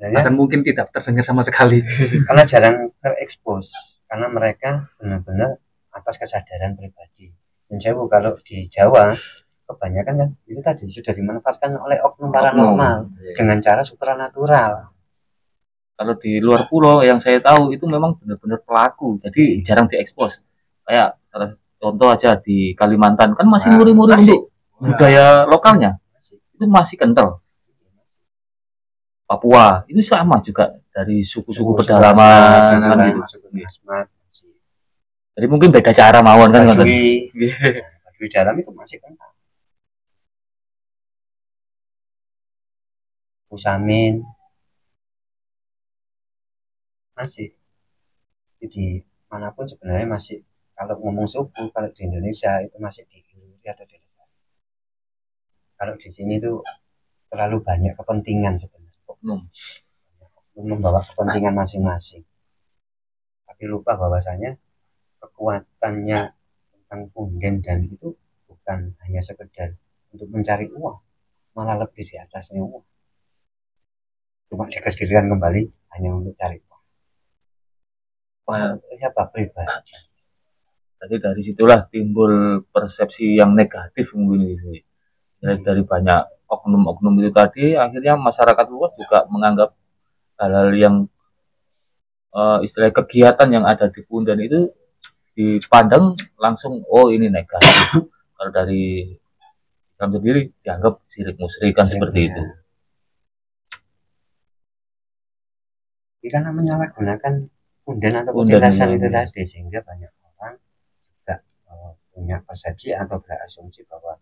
Bahkan mungkin tidak terdengar sama sekali. Karena jarang terekspos, karena mereka benar-benar atas kesadaran pribadi. Dan jauh kalau di Jawa kebanyakan kan itu tadi sudah dimanfaatkan oleh oknum paranormal dengan cara supranatural. Kalau di luar pulau yang saya tahu itu memang benar-benar pelaku, jadi jarang diekspos. Kayak salah contoh aja di Kalimantan kan masih nguri-nguri untuk budaya lokalnya, itu masih kental. Papua itu sama juga dari suku-suku pedalaman kan gitu. Jadi mungkin beda cara mawon kan. Di dalam itu masih kental. Usamin masih. Jadi manapun sebenarnya masih, kalau ngomong suku kalau di Indonesia itu masih dilindungi atau dilestarikan. Kalau di sini tuh terlalu banyak kepentingan sebenarnya. Oknum membawa kepentingan masing-masing. Tapi lupa bahwasanya kekuatannya tentang punden dan itu bukan hanya sekedar untuk mencari uang, malah lebih di atasnya uang. Cuma dikendalikan kembali hanya untuk cari uang. Siapa pribadi? Jadi dari situlah timbul persepsi yang negatif mungkin gitu. Dari banyak oknum-oknum itu tadi, akhirnya masyarakat luas juga menganggap hal-hal yang istilah kegiatan yang ada di punden itu dipandang langsung ini negatif. Kalau dari Islam sendiri dianggap syirik musyrik kan seperti itu. ini karena menyalahgunakan punden atau petilasan itu tadi, sehingga banyak orang juga punya persepsi atau berasumsi bahwa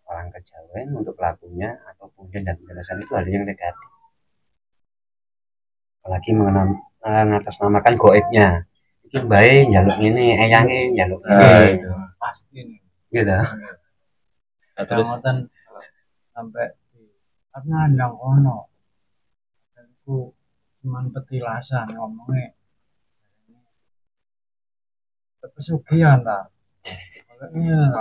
orang kejawen untuk pelakunya atau punden dan petilasan itu hal yang negatif, apalagi mengatasnamakan goibnya. Itu baik jaluk ini, eyangin jaluk ini, pasti nih gitu. Terus sampai karena ndang ono aku cuman petilasan ngomongnya pesugihan lah kayaknya,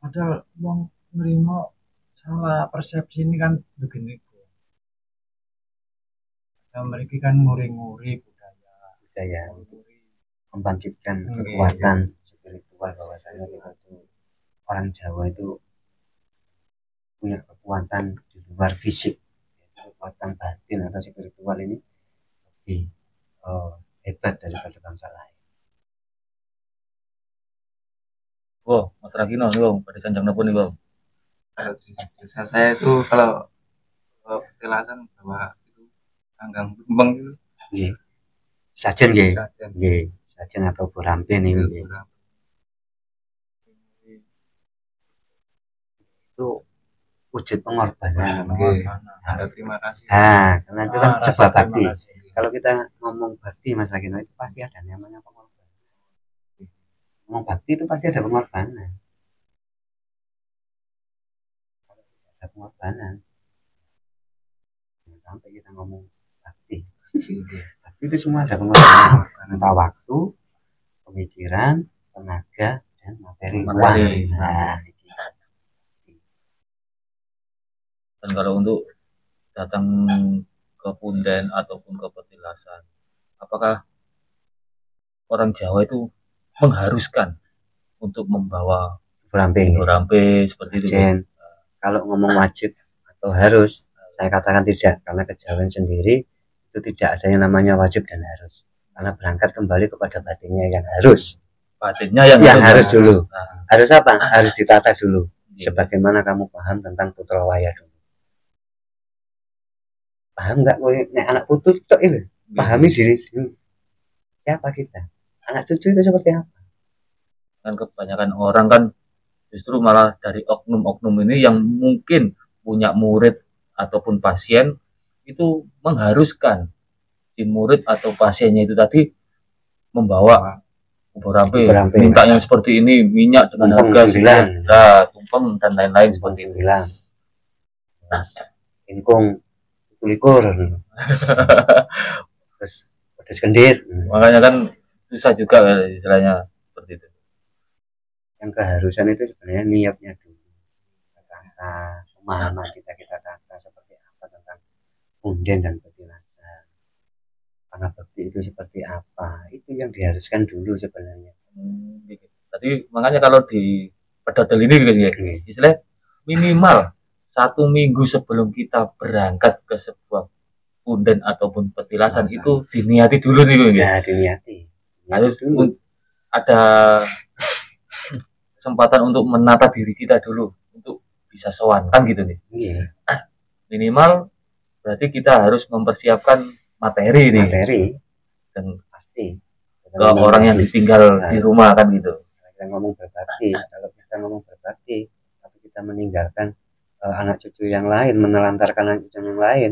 padahal wong nerima salah persepsi ini kan begini kok. Mereka kan nguri-nguri budaya membangkitkan kekuatan spiritual, bahwasanya kita tuh orang Jawa itu punya kekuatan di luar fisik, kekuatan batin atau spiritual ini lebih hebat daripada bangsa lain. Oh, Mas Ragino nih bang, pada sanjang pun nih bang. Desa saya itu kalau petilasan bahwa itu tanggang kembang itu. Iya. Sajen nggih. Nggih, sajen atau burampe nih nggih. Itu wujud pengorbanan. Terima kasih. Karena itu kan sebuah bakti. Kalau kita ngomong bakti Mas Ragino, itu pasti ada namanya pengorbanan. Ngomong bakti itu pasti ada pengorbanan. Kalau tidak ada pengorbanan, jangan sampai kita ngomong bakti. Bakti itu semua ada pengorbanan, entah waktu, pemikiran, tenaga, dan materi uang. Nah, dan kalau untuk datang ke punden ataupun ke petilasan, apakah orang Jawa itu mengharuskan untuk membawa burampe seperti itu? Kalau ngomong wajib atau harus, saya katakan tidak, karena kejawen sendiri itu tidak ada yang namanya wajib dan harus, karena berangkat kembali kepada batinnya yang harus. Batinnya yang harus dulu. Harus apa? Harus ditata dulu. Sebagaimana kamu paham tentang putra waya dulu. Paham nggak nek anak putu tok itu? Pahami diri dulu. Siapa kita? Anak cucu itu seperti apa? Kan kebanyakan orang kan justru malah dari oknum-oknum ini yang mungkin punya murid ataupun pasien itu mengharuskan si murid atau pasiennya itu tadi membawa burampe, minta yang seperti ini, minyak dengan harga sekian, tumpeng dan lain-lain seperti itu. Ingkung likur terus pedas kendir, makanya kan susah juga istilahnya seperti itu. Yang keharusan itu sebenarnya niatnya dulu, kata pemahaman kita kata seperti apa tentang punden dan petilasan, karena bakti itu seperti apa, itu yang diharuskan dulu sebenarnya. Tadi makanya kalau di pedodel ini istilah minimal 1 minggu sebelum kita berangkat ke sebuah punden ataupun petilasan itu diniati dulu nih ya, diniati. Harus ada kesempatan untuk menata diri kita dulu untuk bisa sowan kan gitu nih. Minimal berarti kita harus mempersiapkan materi nih. Dan pasti ke orang yang ditinggal di rumah kan gitu. Kita ngomong berbakti, kalau kita ngomong berbakti tapi kita meninggalkan anak cucu yang lain, menelantarkan anak cucu yang lain,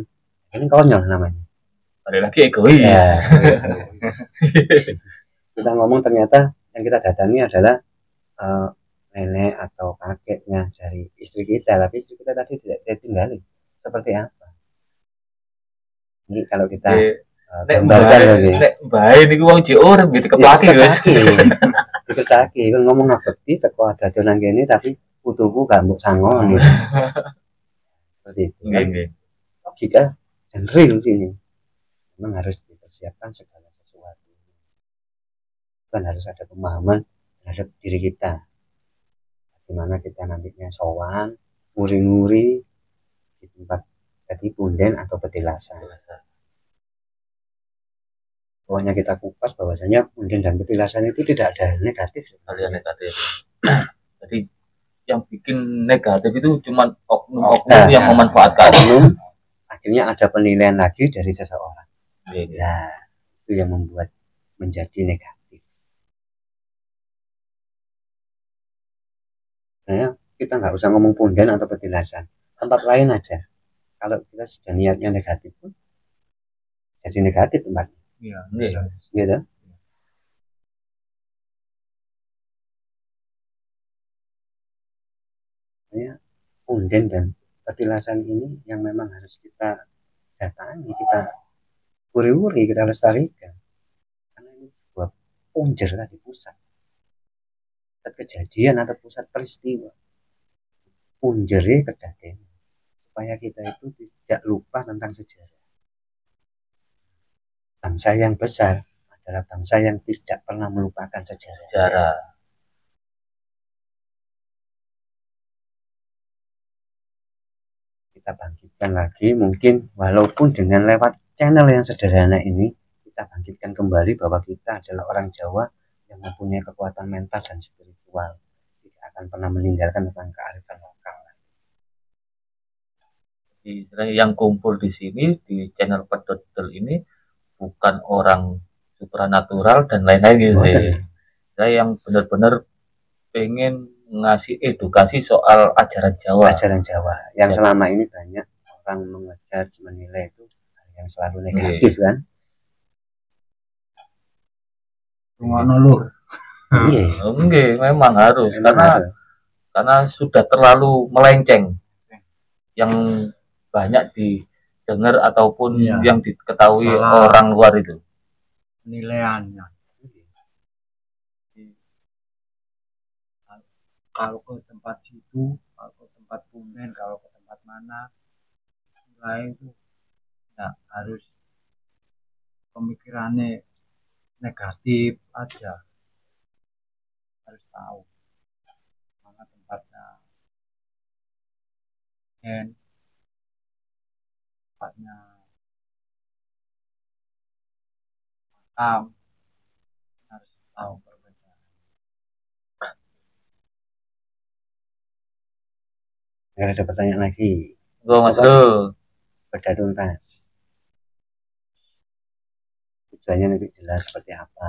ini konyol namanya. Ada lagi egois. Kita ngomong ternyata yang kita datangi adalah nenek atau kakeknya dari istri kita, tapi istri kita tadi tidak ditinggali. Seperti apa? Ini kalau kita gambarkan lagi. Baik ini wong jek urip gitu kepake wis. Diketaki kan ngomong ngabekti teko dadolan kene tapi putuku gak mbok sangon gitu. Seperti itu. Logika dan real ini. Memang harus dipersiapkan segala sesuatu. Kan harus ada pemahaman terhadap diri kita. Bagaimana kita nantinya sowan, nguri-nguri di tempat jadi punden atau petilasan. Pokoknya kita kupas bahwasanya punden dan petilasan itu tidak ada negatif. Hal yang negatif. Jadi yang bikin negatif itu cuma oknum-oknum yang memanfaatkan. Akhirnya ada penilaian lagi dari seseorang. Nah, itu yang membuat menjadi negatif. Nah, kita nggak usah ngomong punden atau petilasan, tempat lain aja. Kalau kita sudah niatnya negatif pun jadi negatif tempatnya. Iya, Gitu. Punden dan petilasan ini yang memang harus kita datangi, kita uri-uri, kita lestarikan, karena ini sebuah punjer tadi, pusat kejadian atau pusat peristiwa, punjere kejadian, supaya kita itu tidak lupa tentang sejarah. Bangsa yang besar adalah bangsa yang tidak pernah melupakan sejarah. Kita bangkitkan lagi, mungkin walaupun dengan lewat channel yang sederhana ini, kita bangkitkan kembali bahwa kita adalah orang Jawa yang mempunyai kekuatan mental dan spiritual, tidak akan pernah meninggalkan tentang kearifan lokal. Yang kumpul di sini di channel Pedodel ini bukan orang supranatural dan lain-lain gitu. Saya yang benar-benar pengen ngasih edukasi soal ajaran Jawa. Yang selama ini banyak orang mengejar menilai itu yang selalu negatif kan. Ngono lur. Iya, memang harus karena sudah terlalu melenceng. Yang banyak didengar ataupun yang diketahui orang luar itu. Penilaiannya. Kalau ke tempat situ, kalau ke tempat punden, kalau ke tempat mana, lain itu ya harus pemikirannya negatif aja, harus tahu mana tempatnya dan tempatnya makam, harus tahu. Ada pertanyaan lagi. Mas Bro. Sudah tuntas. Tujuannya nanti jelas seperti apa.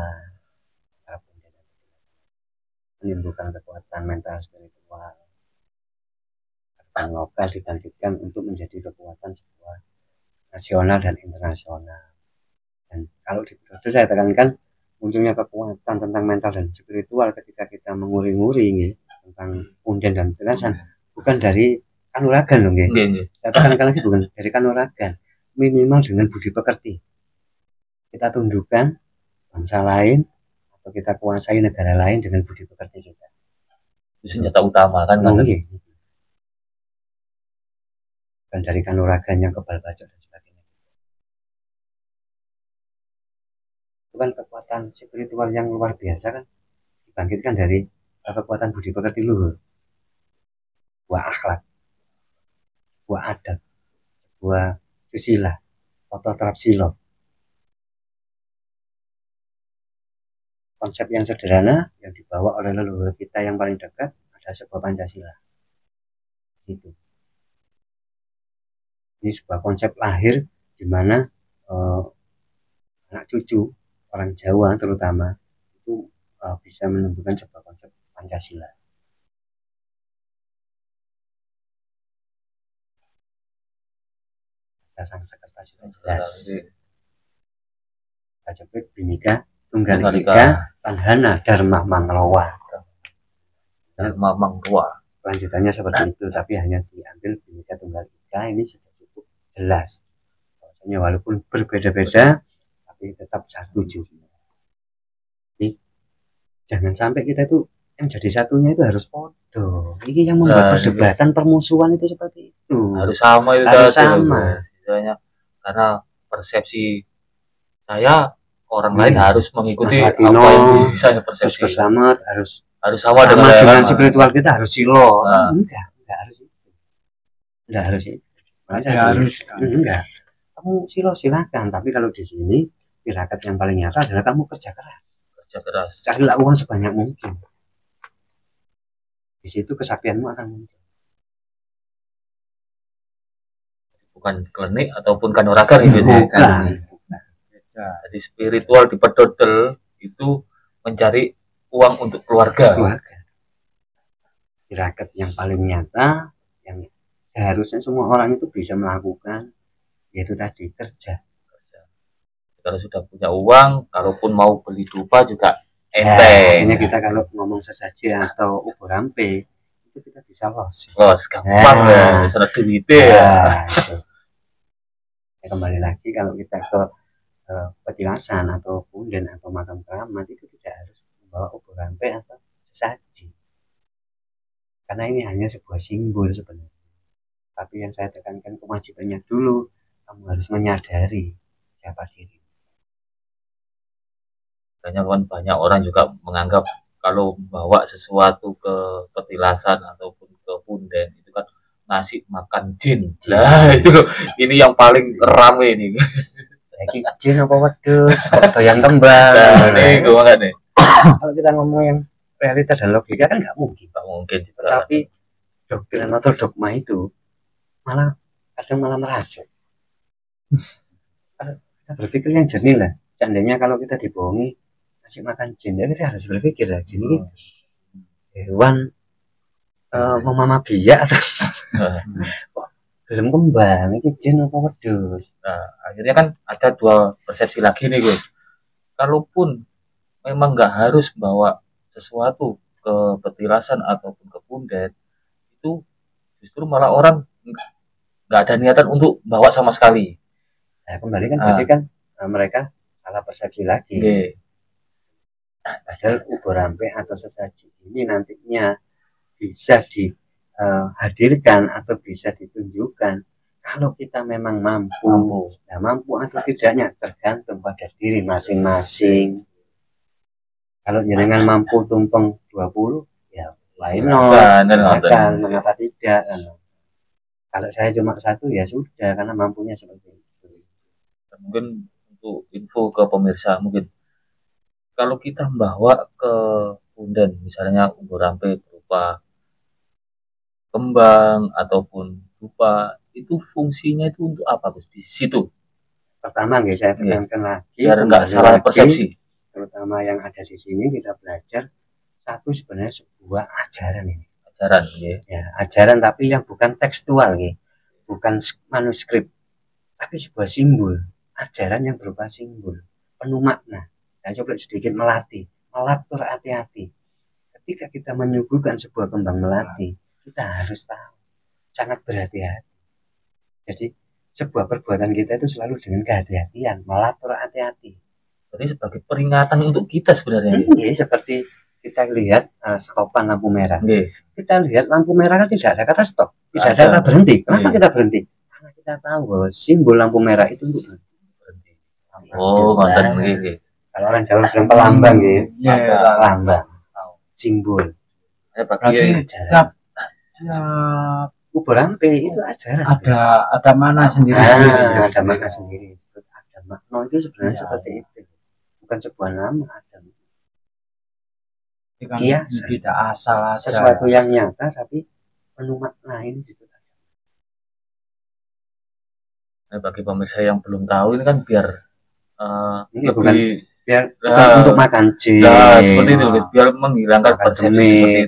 Menimbulkan kekuatan mental spiritual. Kekuatan lokal dibangkitkan untuk menjadi kekuatan sebuah nasional dan internasional. Dan kalau di Pedodel saya tekankan munculnya kekuatan tentang mental dan spiritual ketika kita menguri-nguri tentang punden dan petilasan. Bukan dari kanuragan loh, saya tekankan lagi bukan dari kanuragan, minimal dengan budi pekerti. Kita tundukkan bangsa lain atau kita kuasai negara lain dengan budi pekerti kita. Itu senjata utama kan? Bukan dari kanuragan yang kebal bacok dan sebagainya. Itu kan kekuatan spiritual yang luar biasa kan, dibangkitkan dari kekuatan budi pekerti luhur. Sebuah akhlak, sebuah adat, sebuah susila, atau trapsilo. Konsep yang sederhana yang dibawa oleh leluhur kita yang paling dekat adalah sebuah Pancasila. Itu. Ini sebuah konsep lahir di mana anak cucu orang Jawa terutama itu bisa menentukan sebuah konsep Pancasila. Sang Sekerta sudah jelas. Kajepit Bhinneka Tunggal Ika Tandhana Dharma Manglowa. Lanjutannya seperti itu, tapi hanya diambil Bhinneka Tunggal Ika ini sudah cukup jelas. Bahwasanya walaupun berbeda-beda, tapi tetap satu juga. Jadi jangan sampai kita itu yang jadi satunya itu harus podo. Ini yang membuat perdebatan permusuhan itu seperti itu. Harus sama itu. Harus sama. Karena persepsi saya orang lain harus mengikuti apa yang saya persepsi. Bersama harus sama dengan spiritual kita harus silo. Enggak harus itu. Enggak harus itu. Enggak. Kamu silo silakan, tapi kalau di sini tirakat yang paling nyata adalah kamu kerja keras. Carilah uang sebanyak mungkin. Di situ kesaktianmu akan muncul. Bukan klinik ataupun kanuragan gitu. Bukan. Jadi spiritual di pedodel itu mencari uang untuk keluarga. Tirakat yang paling nyata yang seharusnya semua orang itu bisa melakukan, yaitu tadi kerja. Kalau sudah punya uang, kalaupun mau beli dupa juga enteng. Artinya kita kalau ngomong sesaji atau ubur rampe itu kita bisa los gampang ya, misalnya duit ya. Kembali lagi kalau kita ke petilasan atau punden atau makam keramat itu tidak harus membawa ubur rampe atau sesaji, karena ini hanya sebuah simbol sebenarnya. Tapi yang saya tekankan kewajibannya dulu, kamu harus menyadari siapa diri. Banyak orang juga menganggap kalau bawa sesuatu ke petilasan ataupun ke punden itu kan ngasih makan jin. Nah itu loh, ini yang paling rame ini. Jin apa wedus, yang kembang. Nih gue nggak nih. Kalau kita ngomong yang realita dan logika kan nggak mungkin. Juga. Tapi doktrin atau dogma itu kadang malah merasuk. Kita berpikir yang jernih lah. Seandainya kalau kita dibohongi ngasih makan jin, ya kita harus berpikir lah, jin ini hewan memama biak atau belum kembang, ini jin apa wedus. Nah, akhirnya kan ada dua persepsi lagi nih guys. Kalaupun memang nggak harus bawa sesuatu ke petilasan ataupun ke punden, itu justru malah orang nggak ada niatan untuk bawa sama sekali. Nah, kembali kan berarti kan mereka salah persepsi lagi. Padahal ubur rampe atau sesaji ini nantinya bisa dihadirkan atau bisa ditunjukkan kalau kita memang mampu. Nah, mampu atau tidaknya tergantung pada diri masing-masing. Kalau jenengan mampu tumpeng 20, ya why not, silakan, mengapa tidak. Kalau saya cuma satu ya sudah, karena mampunya seperti itu. Mungkin untuk info ke pemirsa, mungkin kalau kita membawa ke punden misalnya ubur rampe berupa kembang ataupun dupa, itu fungsinya itu untuk apa Gus di situ? Pertama saya tekankan lagi biar nggak salah persepsi, terutama yang ada di sini kita belajar satu sebenarnya sebuah ajaran ini. Ya, ajaran tapi yang bukan tekstual bukan manuskrip, tapi sebuah simbol, ajaran yang berupa simbol penuh makna. Saya coba sedikit melatur hati-hati. Ketika kita menyuguhkan sebuah kembang melati, kita harus tahu, sangat berhati-hati. Jadi sebuah perbuatan kita itu selalu dengan kehati-hatian, melatur hati-hati. Jadi sebagai peringatan untuk kita sebenarnya. Seperti kita lihat stopan lampu merah. Kita lihat lampu merah kan tidak ada kata stop, tidak ada kata berhenti. Kenapa kita berhenti? Karena kita tahu bahwa simbol lampu merah itu untuk berhenti. Mantan begini. Kalau orang Jawa bilang pelambang pelambang, simbol. Ubur rampe itu ajaran. Ada mana sendiri. Ada makna sendiri. Ada makna itu sebenarnya seperti itu. Bukan sebuah nama, ada kiasan, tidak asal sesuatu yang nyata tapi penuh makna ini sebetulnya. Bagi pemirsa yang belum tahu ini kan biar ini bukan untuk makan jin. Seperti itu biar menghilangkan persepsi seperti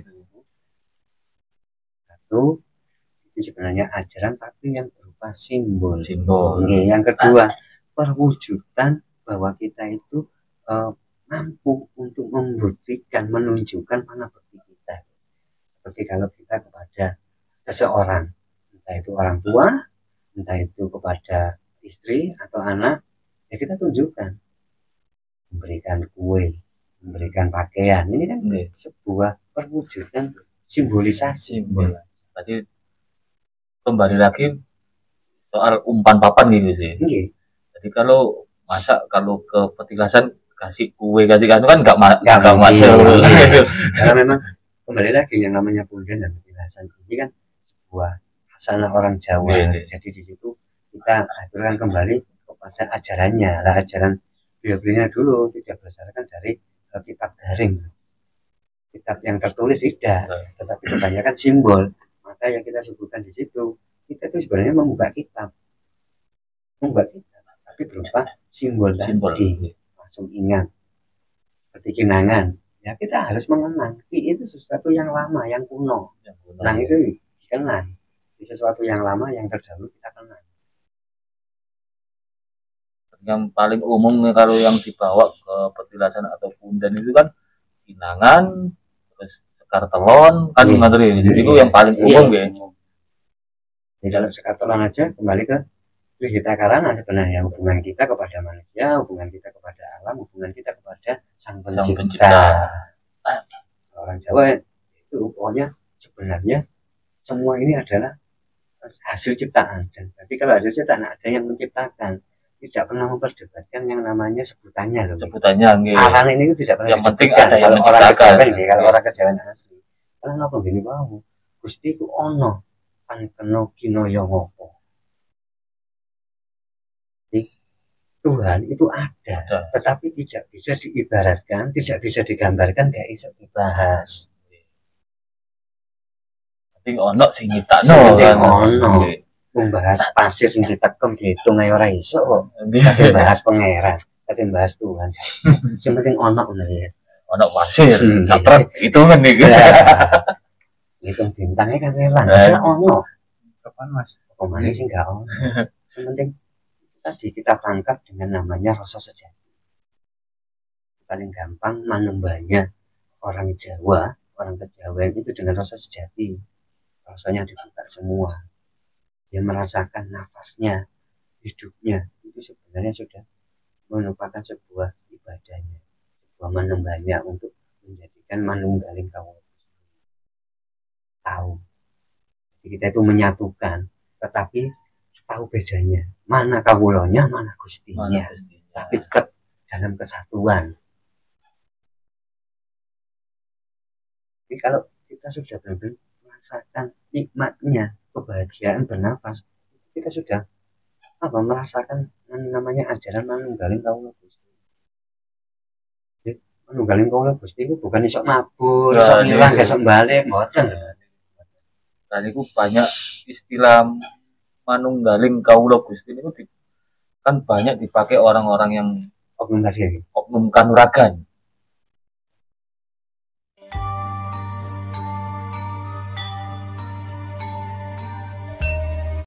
itu. Itu sebenarnya ajaran tapi yang berupa simbol. Yang kedua, perwujudan bahwa kita itu mampu untuk membuktikan, menunjukkan mana bukti kita. Seperti kalau kita kepada seseorang, entah itu orang tua, entah itu kepada istri atau anak, ya kita tunjukkan, memberikan kue, memberikan pakaian. Ini kan sebuah perwujudan simbolisasi. Berarti kembali lagi soal umpan papan gitu sih. Jadi kalau ke petilasan kasih kue kasih kan nggak masuk. Karena memang kembali lagi yang namanya punden dan petilasan ini kan sebuah hasanah orang Jawa. Jadi di situ kita aturkan kembali kepada ajarannya. Lah ajaran beliau-beliaunya dulu tidak berdasarkan dari kitab daring, kitab yang tertulis tidak, tetapi kebanyakan simbol. Maka yang kita sebutkan di situ, kita itu sebenarnya membuka kitab, tapi berupa simbol tadi. Langsung ingat. Seperti kenangan. Ya kita harus mengenang. Itu sesuatu yang lama, yang kuno. Kenang itu dikenang. Sesuatu yang lama, yang terdahulu kita kenang. Yang paling umum kalau yang dibawa ke petilasan atau punden itu kan kinangan, terus sekar telon kan jadi itu yang paling umum ya. Jadi kalau sekar telon aja kembali ke Wihita Karana sebenarnya, hubungan kita kepada manusia, hubungan kita kepada alam, hubungan kita kepada Sang Pencipta. Orang Jawa itu pokoknya sebenarnya semua ini adalah hasil ciptaan. Dan tapi kalau hasil ciptaan ada yang menciptakan, tidak pernah memperdebatkan yang namanya sebutannya loh. Sebutannya arang ini itu tidak pernah. Yang penting ada yang menciptakan. Kalau orang kejawen asli. Kalau napa gini mau? Gusti ku ono kan kena kinaya ngopo. Tuhan itu ada, tetapi tidak bisa diibaratkan, tidak bisa digambarkan, gak bisa dibahas. Tapi ono sing nyiptakno kan. Ono. Membahas pasir sing ditekem dihitung ae ora iso kok. Tapi bahas pangeran, tapi bahas Tuhan. Sing penting ono ngono ya. Ono pasir, sapret hitungan iki. Hitung bintangnya kan elan. Ono. Kapan Mas? Pemane sing gak ono. Sing penting tadi kita tangkap dengan namanya rasa sejati. Paling gampang menembaknya orang Jawa, orang Kejawen itu dengan rasa sejati. Rasanya dibuka semua. Dia merasakan nafasnya, hidupnya. Itu sebenarnya sudah merupakan sebuah ibadahnya, sebuah menembaknya untuk menjadikan manunggaling kawula. Tahu. Jadi kita itu menyatukan, tetapi tahu bedanya. Mana kawulanya, mana gustinya. Tapi tetap dalam kesatuan. Jadi kalau kita sudah benar-benar merasakan nikmatnya kebahagiaan bernafas, kita sudah merasakan namanya ajaran manunggaling kawula Gusti. Jadi manunggaling kawula Gusti itu bukan isok mabur, isok ngilang, isok balik, mboten. Dan itu banyak istilah manunggaling kawula Gusti itu kan banyak dipakai orang-orang yang oknum kanuragan.